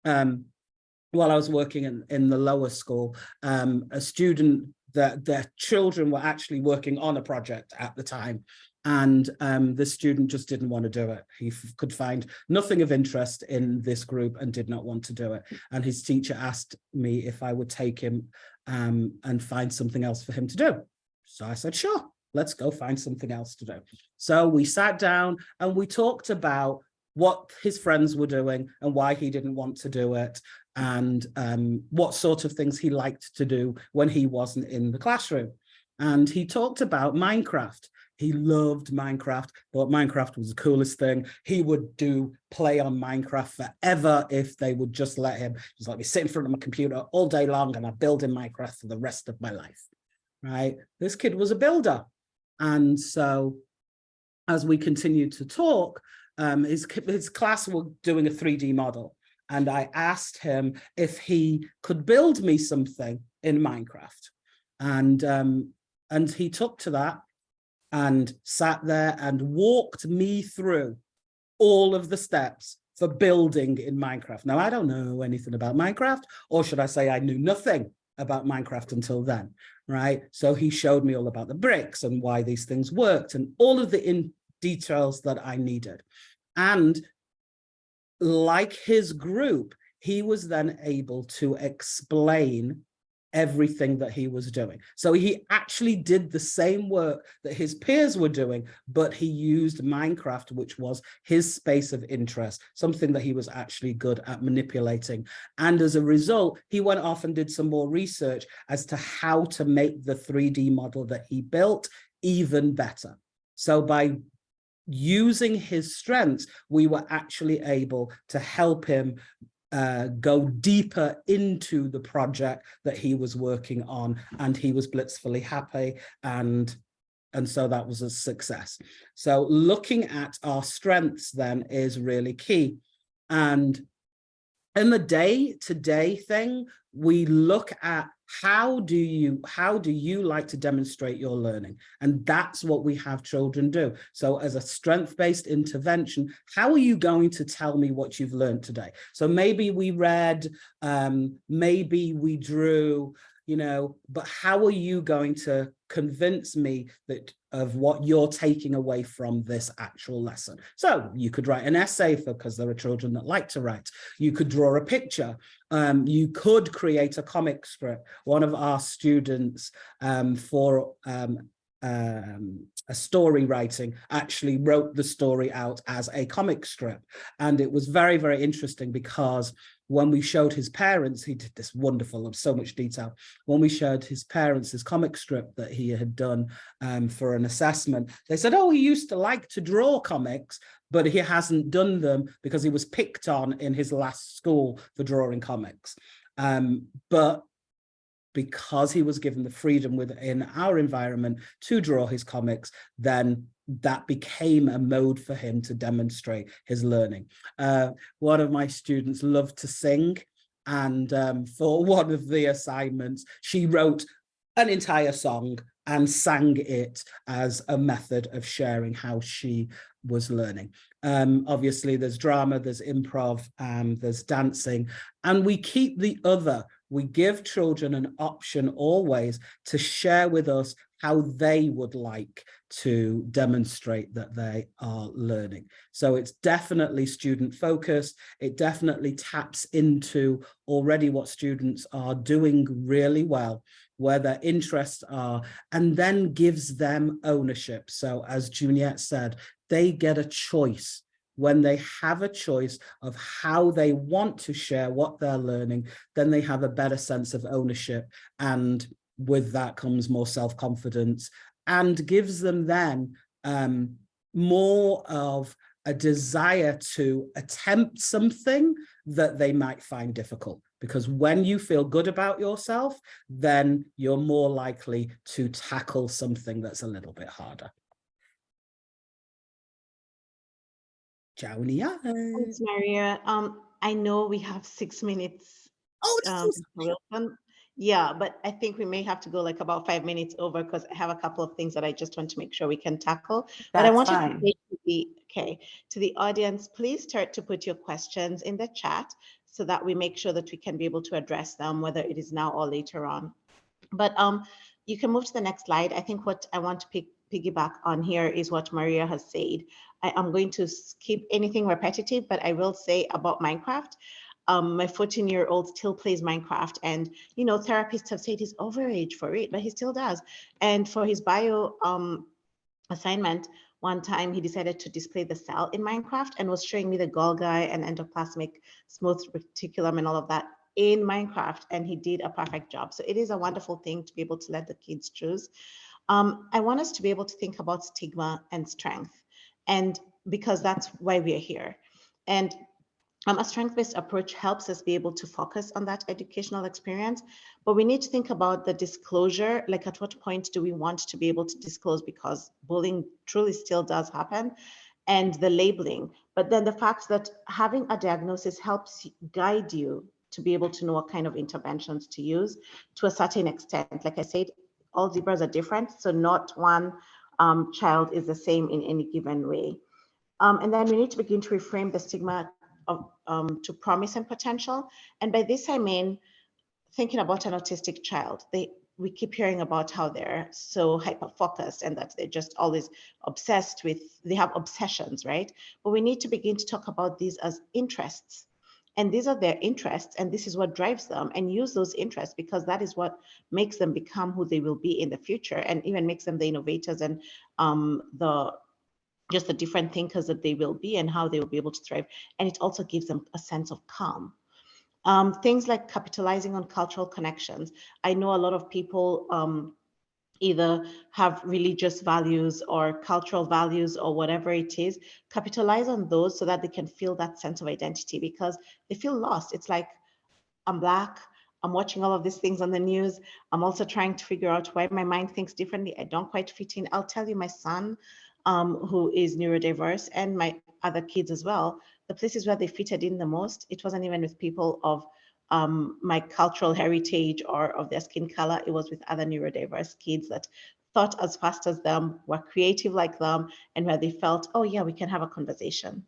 while I was working in the lower school, a student that their children were actually working on a project at the time. And the student just didn't want to do it. He could find nothing of interest in this group and did not want to do it. And his teacher asked me if I would take him and find something else for him to do. So I said, sure, let's go find something else to do. So we sat down and we talked about what his friends were doing and why he didn't want to do it, and what sort of things he liked to do when he wasn't in the classroom. And he talked about Minecraft. He loved Minecraft, thought Minecraft was the coolest thing. He would play on Minecraft forever if they would just let him. Just let me sit in front of my computer all day long and I build in Minecraft for the rest of my life, right? This kid was a builder. And so as we continued to talk, his class were doing a 3D model. And I asked him if he could build me something in Minecraft. And he took to that and sat there and walked me through all of the steps for building in Minecraft. Now, I don't know anything about Minecraft, or should I say I knew nothing about Minecraft until then, right? So he showed me all about the bricks and why these things worked and all of the details that I needed. And like his group, he was then able to explain everything that he was doing. So he actually did the same work that his peers were doing, but he used Minecraft, which was his space of interest, something that he was actually good at manipulating. And as a result, he went off and did some more research as to how to make the 3D model that he built even better. So by using his strengths, we were actually able to help him go deeper into the project that he was working on, and he was blissfully happy, and so that was a success. So looking at our strengths then is really key. And in the day-to-day thing, we look at how do you like to demonstrate your learning? And that's what we have children do. So as a strength-based intervention, how are you going to tell me what you've learned today? So maybe we read, maybe we drew, you know, but how are you going to convince me that of what you're taking away from this actual lesson? So you could write an essay, because there are children that like to write. You could draw a picture. You could create a comic strip. One of our students for a story writing actually wrote the story out as a comic strip. And it was very, very interesting, because when we showed his parents, he did this wonderful, of so much detail. When we showed his parents his comic strip that he had done for an assessment, they said, oh, he used to like to draw comics, but he hasn't done them because he was picked on in his last school for drawing comics. But because he was given the freedom within our environment to draw his comics, then that became a mode for him to demonstrate his learning. One of my students loved to sing, and for one of the assignments, she wrote an entire song and sang it as a method of sharing how she was learning. Obviously, there's drama, there's improv, there's dancing, and we keep the other. We give children an option always to share with us how they would like to demonstrate that they are learning. So it's definitely student focused. It definitely taps into already what students are doing really well, where their interests are, and then gives them ownership. So as Juniette said, they get a choice. When they have a choice of how they want to share what they're learning, then they have a better sense of ownership. And with that comes more self-confidence, and gives them then more of a desire to attempt something that they might find difficult. Because when you feel good about yourself, then you're more likely to tackle something that's a little bit harder. Juniette. Thanks, Maria. I know we have 6 minutes. Oh, yeah, but I think we may have to go like about 5 minutes over, because I have a couple of things that I just want to make sure we can tackle. But I want to say to the audience, please start to put your questions in the chat so that we make sure that we can be able to address them, whether it is now or later on. But you can move to the next slide. I think what I want to piggyback on here is what Maria has said. I'm going to skip anything repetitive, but I will say about Minecraft. My 14-year-old still plays Minecraft, and you know, therapists have said he's overage for it, but he still does. And for his bio assignment, one time he decided to display the cell in Minecraft and was showing me the Golgi and endoplasmic smooth reticulum and all of that in Minecraft, and he did a perfect job. So it is a wonderful thing to be able to let the kids choose. I want us to be able to think about stigma and strength, and because that's why we are here. And a strength-based approach helps us be able to focus on that educational experience, but we need to think about the disclosure, like at what point do we want to be able to disclose, because bullying truly still does happen, and the labeling. But then the fact that having a diagnosis helps guide you to be able to know what kind of interventions to use to a certain extent. Like I said, all zebras are different, so not one child is the same in any given way. And then we need to begin to reframe the stigma of, to promise and potential. And by this, I mean thinking about an autistic child. we keep hearing about how they're so hyper-focused and that they're just always obsessed with, they have obsessions, right? But we need to begin to talk about these as interests. And these are their interests, and this is what drives them, and use those interests, because that is what makes them become who they will be in the future, and even makes them the innovators and just the different thinkers that they will be and how they will be able to thrive. And it also gives them a sense of calm. Things like capitalizing on cultural connections. I know a lot of people either have religious values or cultural values or whatever it is. Capitalize on those so that they can feel that sense of identity, because they feel lost. It's like, I'm Black, I'm watching all of these things on the news. I'm also trying to figure out why my mind thinks differently. I don't quite fit in. I'll tell you, my son, who is neurodiverse, and my other kids as well, the places where they fitted in the most, it wasn't even with people of my cultural heritage or of their skin color. It was with other neurodiverse kids that thought as fast as them, were creative like them, and where they felt, oh yeah, we can have a conversation.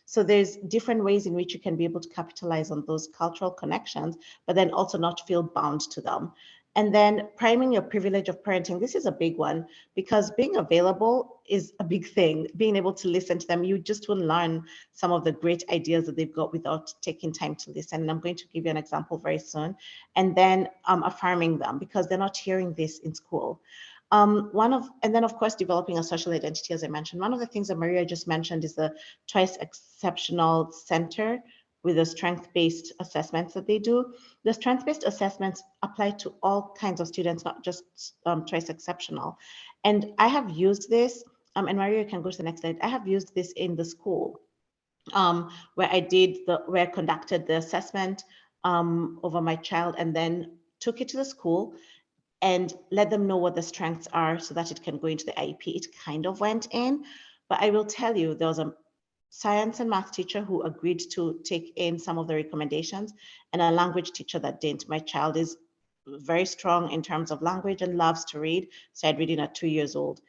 So there's different ways in which you can be able to capitalize on those cultural connections, but then also not feel bound to them. And then priming your privilege of parenting. This is a big one, because being available is a big thing. Being able to listen to them, you just will learn some of the great ideas that they've got without taking time to listen. And I'm going to give you an example very soon. And then affirming them, because they're not hearing this in school. And then of course, developing a social identity, as I mentioned. One of the things that Maria just mentioned is the Twice Exceptional Center with the strength-based assessments that they do. The strength-based assessments apply to all kinds of students, not just Twice Exceptional. And I have used this, and Maria can go to the next slide. I have used this in the school where I conducted the assessment over my child, and then took it to the school and let them know what the strengths are so that it can go into the IEP. It kind of went in, but I will tell you, there was a science and math teacher who agreed to take in some of the recommendations, and a language teacher that didn't. My child is very strong in terms of language and loves to read, started reading at 2 years old.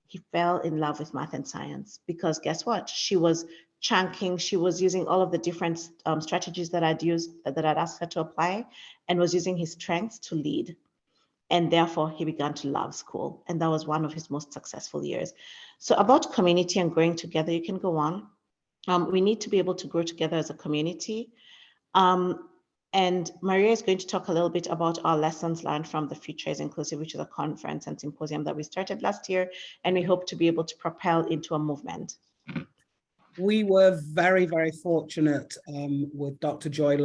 He fell in love with math and science, because guess what? She was chunking, she was using all of the different strategies that I'd asked her to apply, and was using his strengths to lead. And therefore, he began to love school. And that was one of his most successful years. So about community and growing together, you can go on. We need to be able to grow together as a community. And Maria is going to talk a little bit about our lessons learned from the Future is Inclusive, which is a conference and symposium that we started last year. And we hope to be able to propel into a movement. We were very, very fortunate with Dr. Joy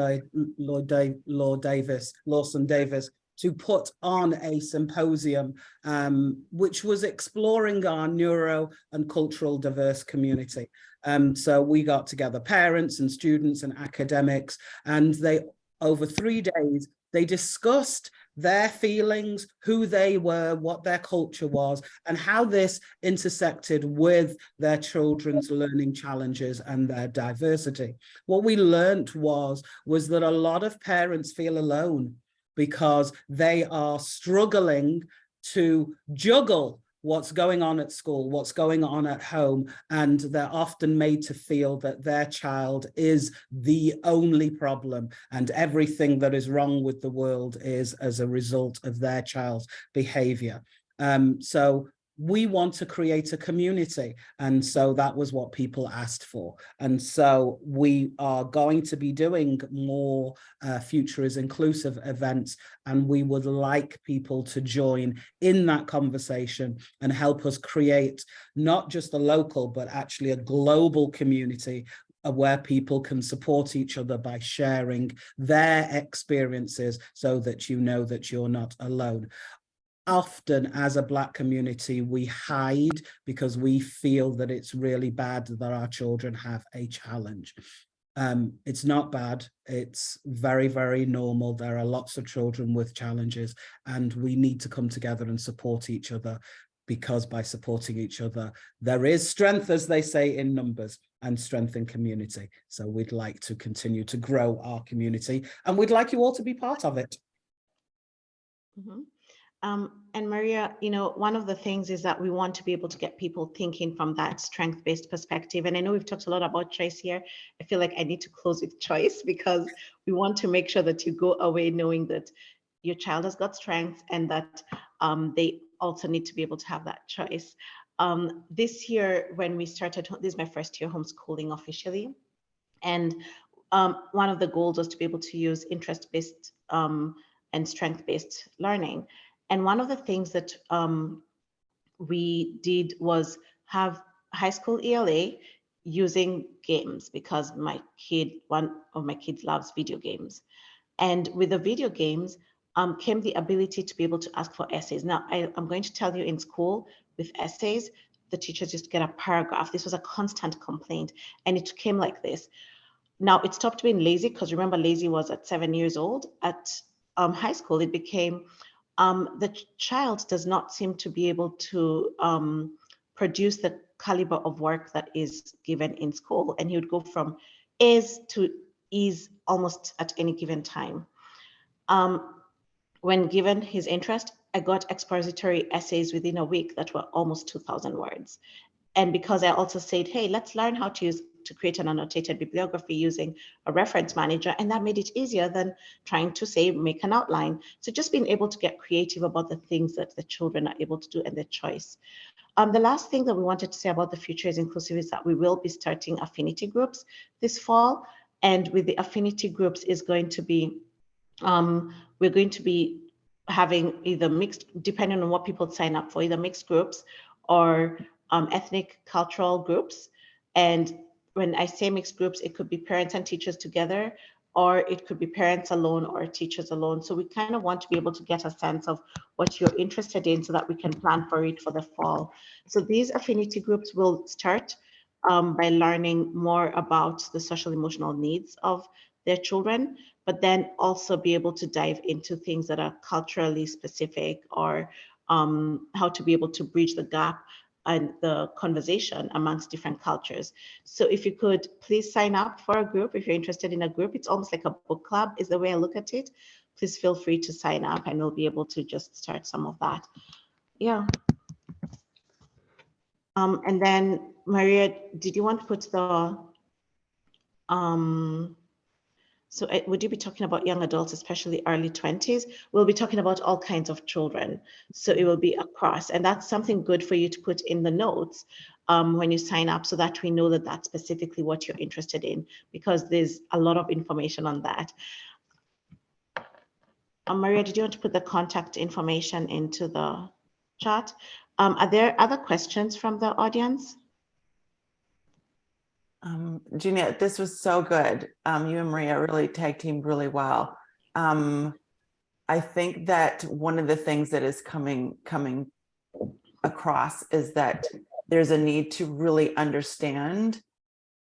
Lawson Davis, to put on a symposium which was exploring our neuro and cultural diverse community. So we got together parents and students and academics, and they, over 3 days, they discussed their feelings, who they were, what their culture was, and how this intersected with their children's learning challenges and their diversity. What we learned was that a lot of parents feel alone because they are struggling to juggle what's going on at school, what's going on at home, and they're often made to feel that their child is the only problem and everything that is wrong with the world is as a result of their child's behavior. So we want to create a community, and so that was what people asked for. And so we are going to be doing more Future is Inclusive events, and we would like people to join in that conversation and help us create not just a local but actually a global community where people can support each other by sharing their experiences, so that you know that you're not alone. Often as a Black community, we hide because we feel that it's really bad that our children have a challenge. It's not bad. It's very, very normal. There are lots of children with challenges, and we need to come together and support each other, because by supporting each other, there is strength, as they say, in numbers, and strength in community. So we'd like to continue to grow our community, and we'd like you all to be part of it. Mm-hmm. And Maria, you know, one of the things is that we want to be able to get people thinking from that strength-based perspective. And I know we've talked a lot about choice here. I feel like I need to close with choice, because we want to make sure that you go away knowing that your child has got strengths and that they also need to be able to have that choice. This year, when we started, this is my first year homeschooling officially. And one of the goals was to be able to use interest-based and strength-based learning. And one of the things that we did was have high school ELA using games, because one of my kids loves video games. And with the video games came the ability to be able to ask for essays. Now, I'm going to tell you, in school with essays, the teachers just get a paragraph. This was a constant complaint, and it came like this. Now, it stopped being lazy, because remember, lazy was at 7 years old. At high school, it became the child does not seem to be able to produce the caliber of work that is given in school. And he would go from A's to E's almost at any given time. When given his interest, I got expository essays within a week that were almost 2,000 words. And because I also said, hey, let's learn how to create an annotated bibliography using a reference manager. And that made it easier than trying to say, make an outline. So just being able to get creative about the things that the children are able to do and their choice. The last thing that we wanted to say about the Future is Inclusive is that we will be starting affinity groups this fall. And with the affinity groups is going to be, we're going to be having either mixed, depending on what people sign up for, either mixed groups or ethnic cultural groups. And when I say mixed groups, it could be parents and teachers together, or it could be parents alone or teachers alone. So we kind of want to be able to get a sense of what you're interested in so that we can plan for it for the fall. So these affinity groups will start by learning more about the social emotional needs of their children, but then also be able to dive into things that are culturally specific, or how to be able to bridge the gap and the conversation amongst different cultures. So if you could please sign up for a group, if you're interested in a group, it's almost like a book club is the way I look at it. Please feel free to sign up and we'll be able to just start some of that. Yeah. And then Maria, did you want to put the, so would you be talking about young adults, especially early 20s? We'll be talking about all kinds of children. So it will be across, and that's something good for you to put in the notes when you sign up, so that we know that that's specifically what you're interested in, because there's a lot of information on that. Maria, did you want to put the contact information into the chat? Are there other questions from the audience? Juniette, this was so good. You and Maria really tag teamed really well. I think that one of the things that is coming across is that there's a need to really understand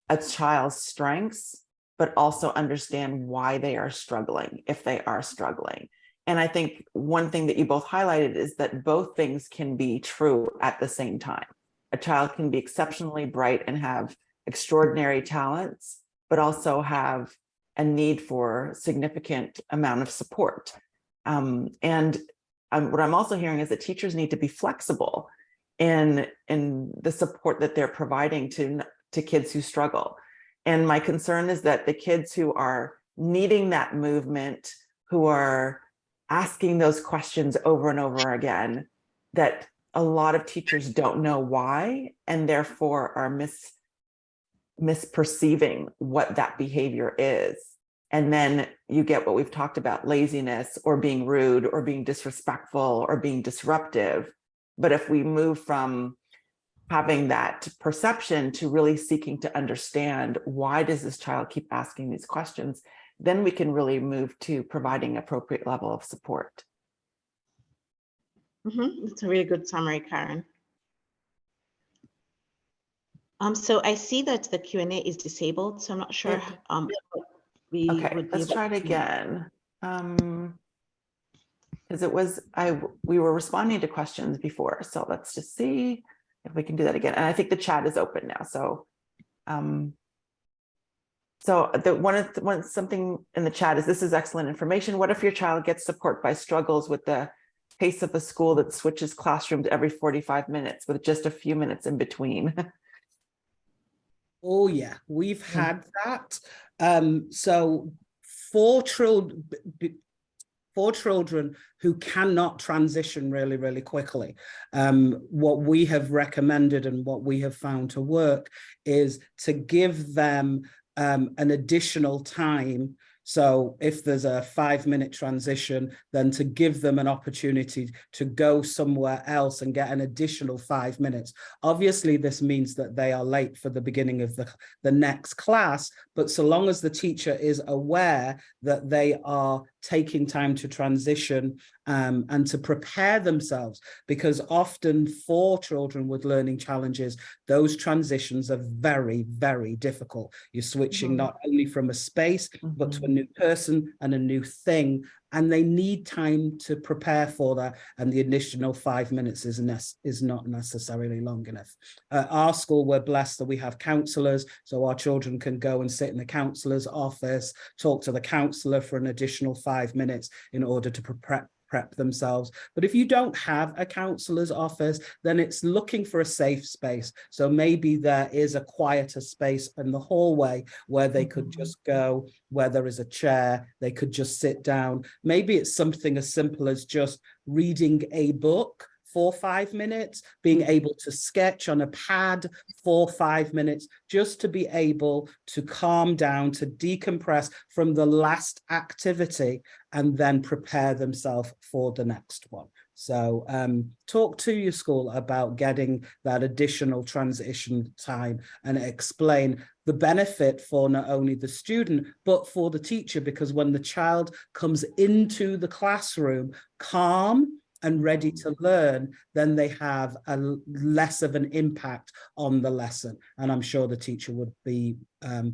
a child's strengths, but also understand why they are struggling, if they are struggling. And I think one thing that you both highlighted is that both things can be true at the same time. A child can be exceptionally bright and have extraordinary talents, but also have a need for significant amount of support. What I'm also hearing is that teachers need to be flexible in the support that they're providing to kids who struggle. And my concern is that the kids who are needing that movement, who are asking those questions over and over again, that a lot of teachers don't know why, and therefore are misperceiving what that behavior is. And then you get what we've talked about, laziness or being rude or being disrespectful or being disruptive. But if we move from having that perception to really seeking to understand, why does this child keep asking these questions, then we can really move to providing appropriate level of support. That's a really good summary, Karen. So I see that the Q&A is disabled, so I'm not sure Okay, let's try it again. Because we were responding to questions before, so let's just see if we can do that again. And I think the chat is open now. So, something in the chat is, this is excellent information. What if your child gets support by struggles with the pace of a school that switches classrooms every 45 minutes with just a few minutes in between? Oh yeah, we've had that. So for children, for children who cannot transition really, really quickly, what we have recommended and what we have found to work is to give them an additional time. So if there's a 5-minute transition, then to give them an opportunity to go somewhere else and get an additional 5 minutes. Obviously, this means that they are late for the beginning of the next class, but so long as the teacher is aware that they are taking time to transition and to prepare themselves, because often for children with learning challenges, those transitions are very, very difficult. You're switching not only from a space, but to a new person and a new thing, and they need time to prepare for that, and the additional 5 minutes is not necessarily long enough. At our school, we're blessed that we have counsellors, so our children can go and sit in the counsellor's office, talk to the counsellor for an additional 5 minutes in order to prep themselves. But if you don't have a counsellor's office, then it's looking for a safe space. So maybe there is a quieter space in the hallway where they could just go, where there is a chair, they could just sit down. Maybe it's something as simple as just reading a book for 5 minutes, being able to sketch on a pad for 5 minutes, just to be able to calm down, to decompress from the last activity, and then prepare themselves for the next one. So talk to your school about getting that additional transition time and explain the benefit for not only the student, but for the teacher, because when the child comes into the classroom calm and ready to learn, then they have a less of an impact on the lesson. And I'm sure the teacher would be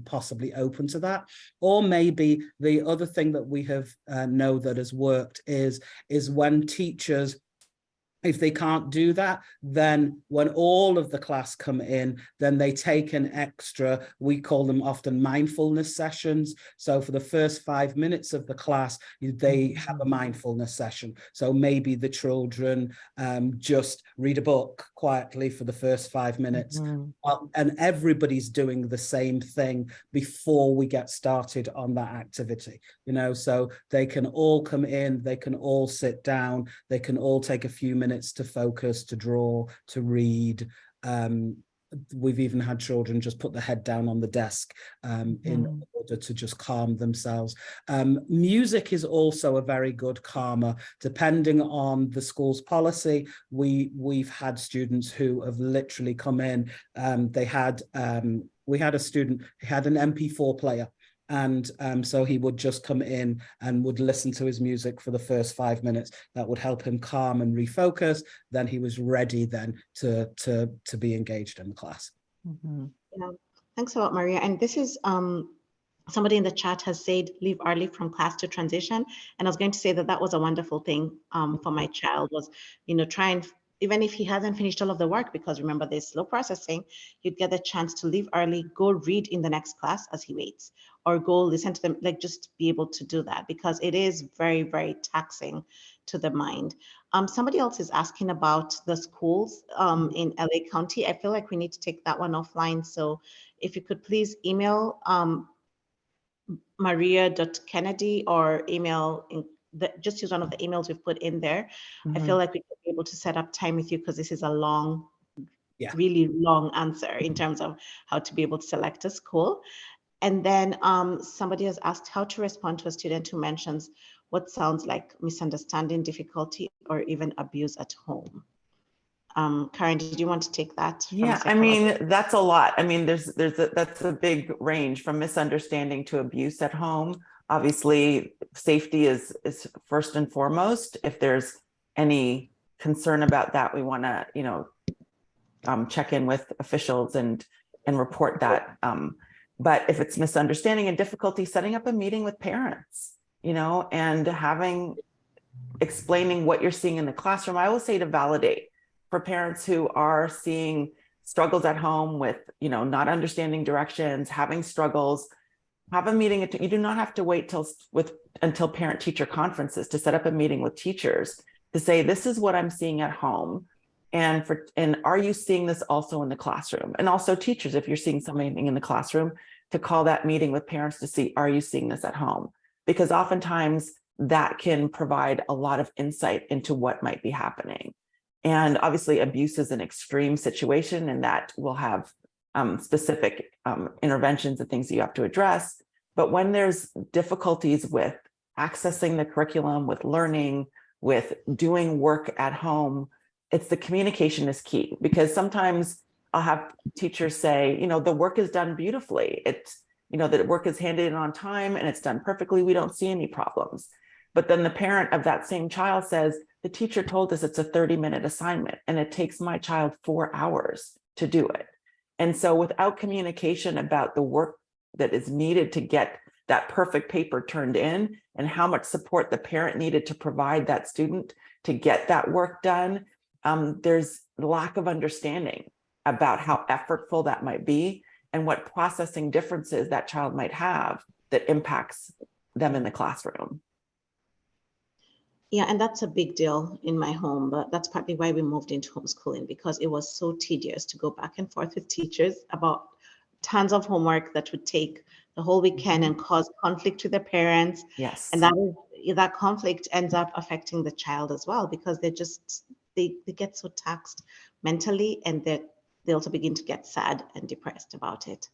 possibly open to that. Or maybe the other thing that we have know that has worked is when teachers, if they can't do that, then when all of the class come in, then they take an extra, we call them often mindfulness sessions. So for the first 5 minutes of the class, they have a mindfulness session. So maybe the children just read a book quietly for the first 5 minutes. And everybody's doing the same thing before we get started on that activity. You know, so they can all come in, they can all sit down, they can all take a few minutes to focus, to draw, to read. We've even had children just put their head down on the desk in order to just calm themselves. Music is also a very good calmer. Depending on the school's policy, we've had students who have literally come in. We had a student who had an MP4 player. And so he would just come in and would listen to his music for the first 5 minutes. That would help him calm and refocus. Then he was ready then to be engaged in the class. Yeah. Thanks a lot, Maria. And this is somebody in the chat has said leave early from class to transition. And I was going to say that was a wonderful thing for my child, was, you know, try and, even if he hasn't finished all of the work, because remember there's slow processing, you'd get the chance to leave early, go read in the next class as he waits, or go listen to them, like just be able to do that, because it is very, very taxing to the mind. Somebody else is asking about the schools in LA County. I feel like we need to take that one offline. So if you could please email maria.kennedy or email just use one of the emails we've put in there. I feel like we could be able to set up time with you, because this is a long, really long answer in terms of how to be able to select a school. And then somebody has asked how to respond to a student who mentions what sounds like misunderstanding, difficulty, or even abuse at home. Karen, did you want to take that? Yeah, I mean, that's a lot. I mean, that's a big range from misunderstanding to abuse at home. Obviously, safety is first and foremost. If there's any concern about that, we want to, you know, check in with officials and report that. But if it's misunderstanding and difficulty, setting up a meeting with parents, you know, and explaining what you're seeing in the classroom. I will say to validate for parents who are seeing struggles at home with, you know, not understanding directions, having struggles. Have a meeting. You do not have to wait until parent-teacher conferences to set up a meeting with teachers to say, this is what I'm seeing at home. And are you seeing this also in the classroom? And also teachers, if you're seeing something in the classroom, to call that meeting with parents to see, are you seeing this at home? Because oftentimes that can provide a lot of insight into what might be happening. And obviously abuse is an extreme situation, and that will have specific interventions and things that you have to address. But when there's difficulties with accessing the curriculum, with learning, with doing work at home, it's the communication is key, because sometimes I'll have teachers say, the work is done beautifully. It's, the work is handed in on time and it's done perfectly. We don't see any problems. But then the parent of that same child says, the teacher told us it's a 30-minute assignment and it takes my child 4 hours to do it. And so without communication about the work that is needed to get that perfect paper turned in and how much support the parent needed to provide that student to get that work done, there's lack of understanding about how effortful that might be and what processing differences that child might have that impacts them in the classroom. Yeah, and that's a big deal in my home, but that's partly why we moved into homeschooling, because it was so tedious to go back and forth with teachers about tons of homework that would take the whole weekend and cause conflict with the parents. Yes. And that conflict ends up affecting the child as well, because they get so taxed mentally, and they also begin to get sad and depressed about it.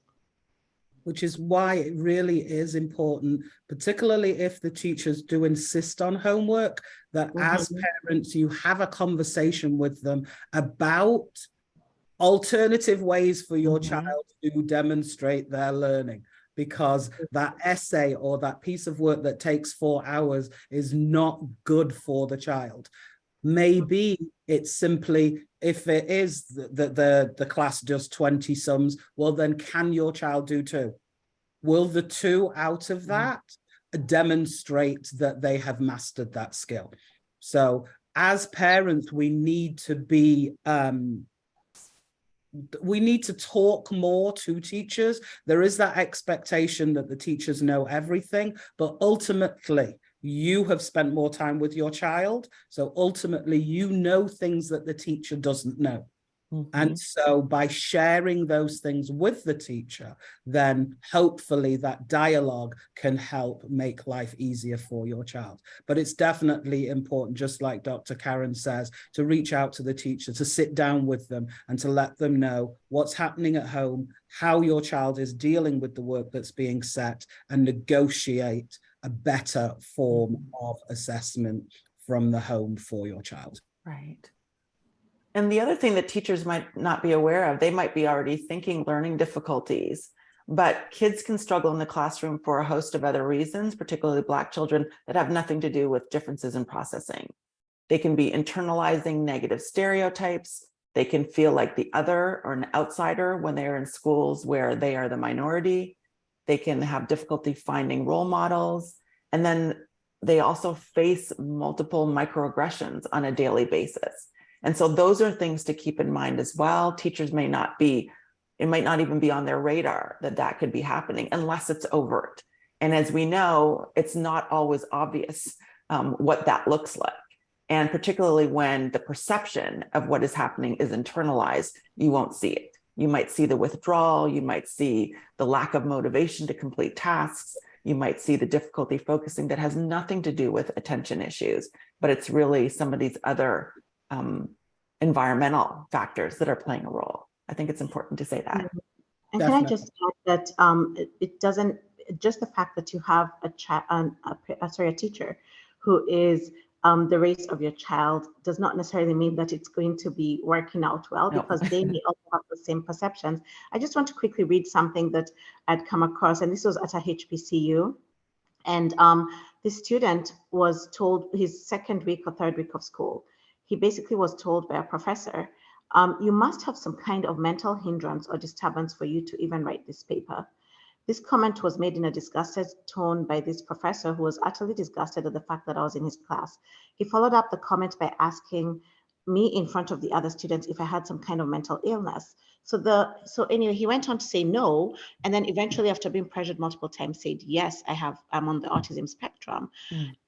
Which is why it really is important, particularly if the teachers do insist on homework, that as parents, you have a conversation with them about alternative ways for your child to demonstrate their learning, because that essay or that piece of work that takes 4 hours is not good for the child. Maybe it's simply, if it is that the class does 20 sums, well, then can your child do 2? Will the 2 out of that demonstrate that they have mastered that skill? So as parents, we need to be, we need to talk more to teachers. There is that expectation that the teachers know everything, but ultimately, you have spent more time with your child. So ultimately, you know things that the teacher doesn't know. And so by sharing those things with the teacher, then hopefully that dialogue can help make life easier for your child. But it's definitely important, just like Dr. Karen says, to reach out to the teacher, to sit down with them and to let them know what's happening at home, how your child is dealing with the work that's being set, and negotiate a better form of assessment from the home for your child. Right. And the other thing that teachers might not be aware of, they might be already thinking learning difficulties, but kids can struggle in the classroom for a host of other reasons, particularly Black children, that have nothing to do with differences in processing. They can be internalizing negative stereotypes. They can feel like the other or an outsider when they're in schools where they are the minority. They can have difficulty finding role models. And then they also face multiple microaggressions on a daily basis. And so those are things to keep in mind as well. Teachers may not be, it might not even be on their radar that that could be happening unless it's overt. And as we know, it's not always obvious what that looks like. And particularly when the perception of what is happening is internalized, you won't see it. You might see the withdrawal, you might see the lack of motivation to complete tasks, you might see the difficulty focusing that has nothing to do with attention issues, but it's really some of these other environmental factors that are playing a role. I think it's important to say that. And Definitely. Can I just add that it doesn't, just the fact that you have a teacher who is the race of your child does not necessarily mean that it's going to be working out well, because they may also have the same perceptions. I just want to quickly read something that I'd come across, and this was at a HBCU. And this student was told his second week or third week of school, he basically was told by a professor, you must have some kind of mental hindrance or disturbance for you to even write this paper. This comment was made in a disgusted tone by this professor, who was utterly disgusted at the fact that I was in his class. He followed up the comment by asking me in front of the other students if I had some kind of mental illness. So anyway, he went on to say no, and then eventually, after being pressured multiple times, said, yes, I'm on the autism spectrum.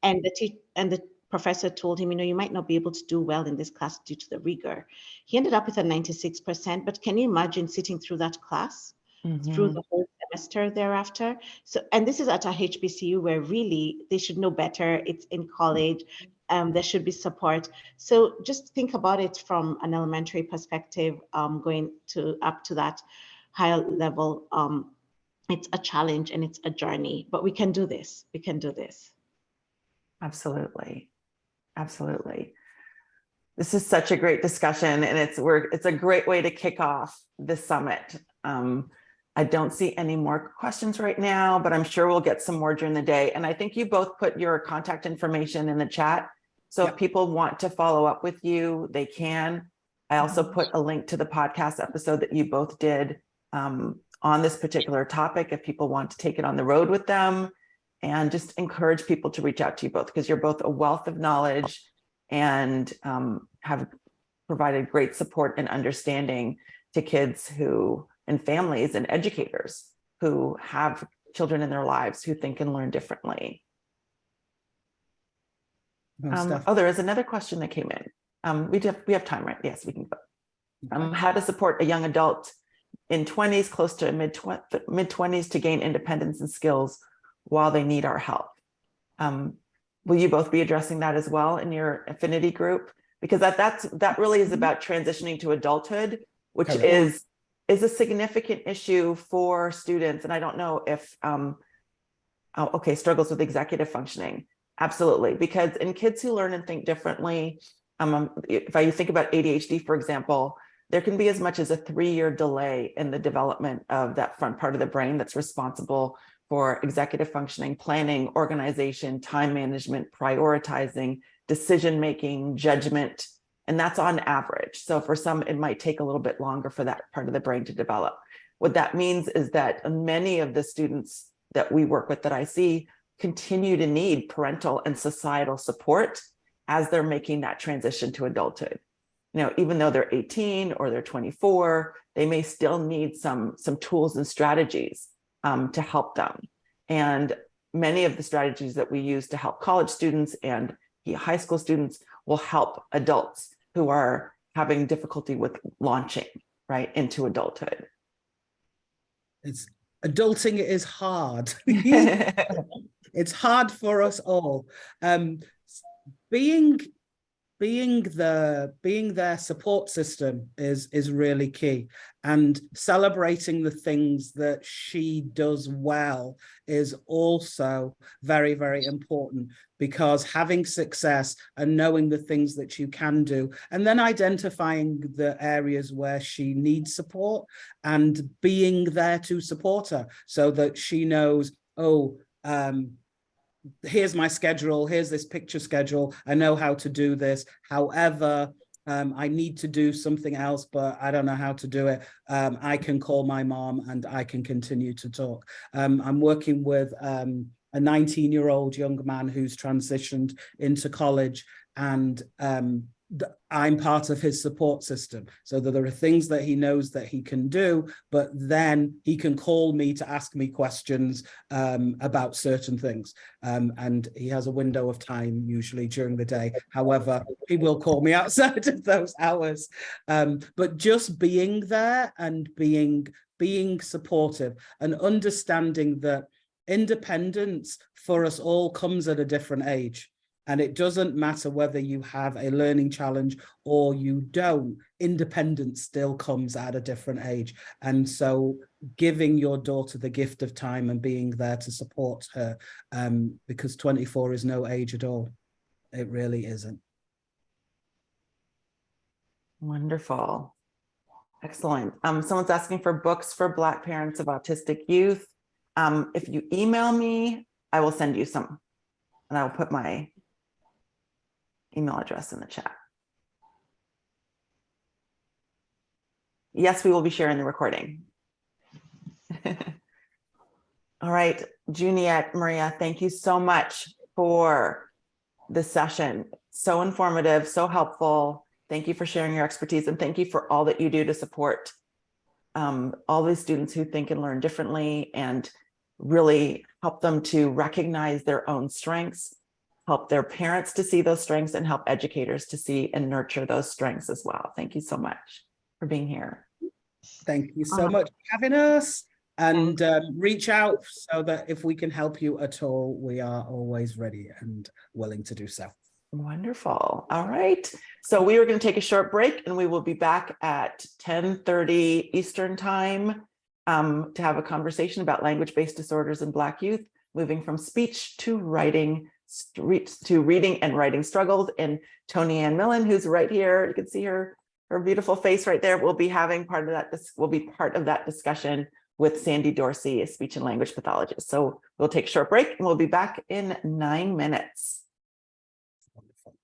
And the professor told him, you might not be able to do well in this class due to the rigor. He ended up with a 96%, but can you imagine sitting through that class through the whole semester thereafter. So, and this is at a HBCU where really they should know better. It's in college. There should be support. So just think about it from an elementary perspective, going to up to that higher level. It's a challenge and it's a journey, but we can do this. We can do this. Absolutely. Absolutely. This is such a great discussion, and it's a great way to kick off this summit. I don't see any more questions right now, but I'm sure we'll get some more during the day. And I think you both put your contact information in the chat. So if people want to follow up with you, they can. I also put a link to the podcast episode that you both did on this particular topic, if people want to take it on the road with them, and just encourage people to reach out to you both, because you're both a wealth of knowledge and have provided great support and understanding to kids who, and families and educators who have children in their lives who think and learn differently. Oh, there is another question that came in. We have time, right? Yes, we can go. How to support a young adult in 20s, close to mid 20s, to gain independence and skills while they need our help. Will you both be addressing that as well in your affinity group? Because that really is about transitioning to adulthood, which is a significant issue for students. And I don't know if, struggles with executive functioning. Absolutely, because in kids who learn and think differently, if I think about ADHD, for example, there can be as much as a 3-year delay in the development of that front part of the brain that's responsible for executive functioning, planning, organization, time management, prioritizing, decision-making, judgment, and that's on average. So for some, it might take a little bit longer for that part of the brain to develop. What that means is that many of the students that we work with, that I see, continue to need parental and societal support as they're making that transition to adulthood. You know, even though they're 18 or they're 24, they may still need some tools and strategies to help them. And many of the strategies that we use to help college students and high school students will help adults who are having difficulty with launching right into adulthood. Adulting is hard. It's hard for us all. Being their support system is really key, and celebrating the things that she does well is also very, very important, because having success and knowing the things that you can do, and then identifying the areas where she needs support and being there to support her so that she knows, here's my schedule, here's this picture schedule, I know how to do this. However, I need to do something else, but I don't know how to do it. I can call my mom and I can continue to talk. I'm working with a 19-year-old young man who's transitioned into college, and I'm part of his support system, so that there are things that he knows that he can do, but then he can call me to ask me questions about certain things. And he has a window of time usually during the day. However, he will call me outside of those hours. But just being there and being supportive and understanding that independence for us all comes at a different age. And it doesn't matter whether you have a learning challenge or you don't, independence still comes at a different age. And so giving your daughter the gift of time and being there to support her, because 24 is no age at all. It really isn't. Wonderful. Excellent. Someone's asking for books for Black parents of autistic youth. If you email me, I will send you some, and I will put my email address in the chat. Yes, we will be sharing the recording. All right, Juniette, Maria, thank you so much for this session. So informative, so helpful. Thank you for sharing your expertise, and thank you for all that you do to support all these students who think and learn differently, and really help them to recognize their own strengths, help their parents to see those strengths, and help educators to see and nurture those strengths as well. Thank you so much for being here. Thank you so much for having us. and reach out so that if we can help you at all, we are always ready and willing to do so. Wonderful. All right. So we are going to take a short break and we will be back at 10:30 Eastern time to have a conversation about language-based disorders in Black youth, moving from speech to writing, to reading and writing struggles. And Tony Ann Millen, who's right here, you can see her beautiful face right there, will be having part of that. This will be part of that discussion with Sandy Dorsey, a speech and language pathologist. So we'll take a short break and we'll be back in 9 minutes. Wonderful.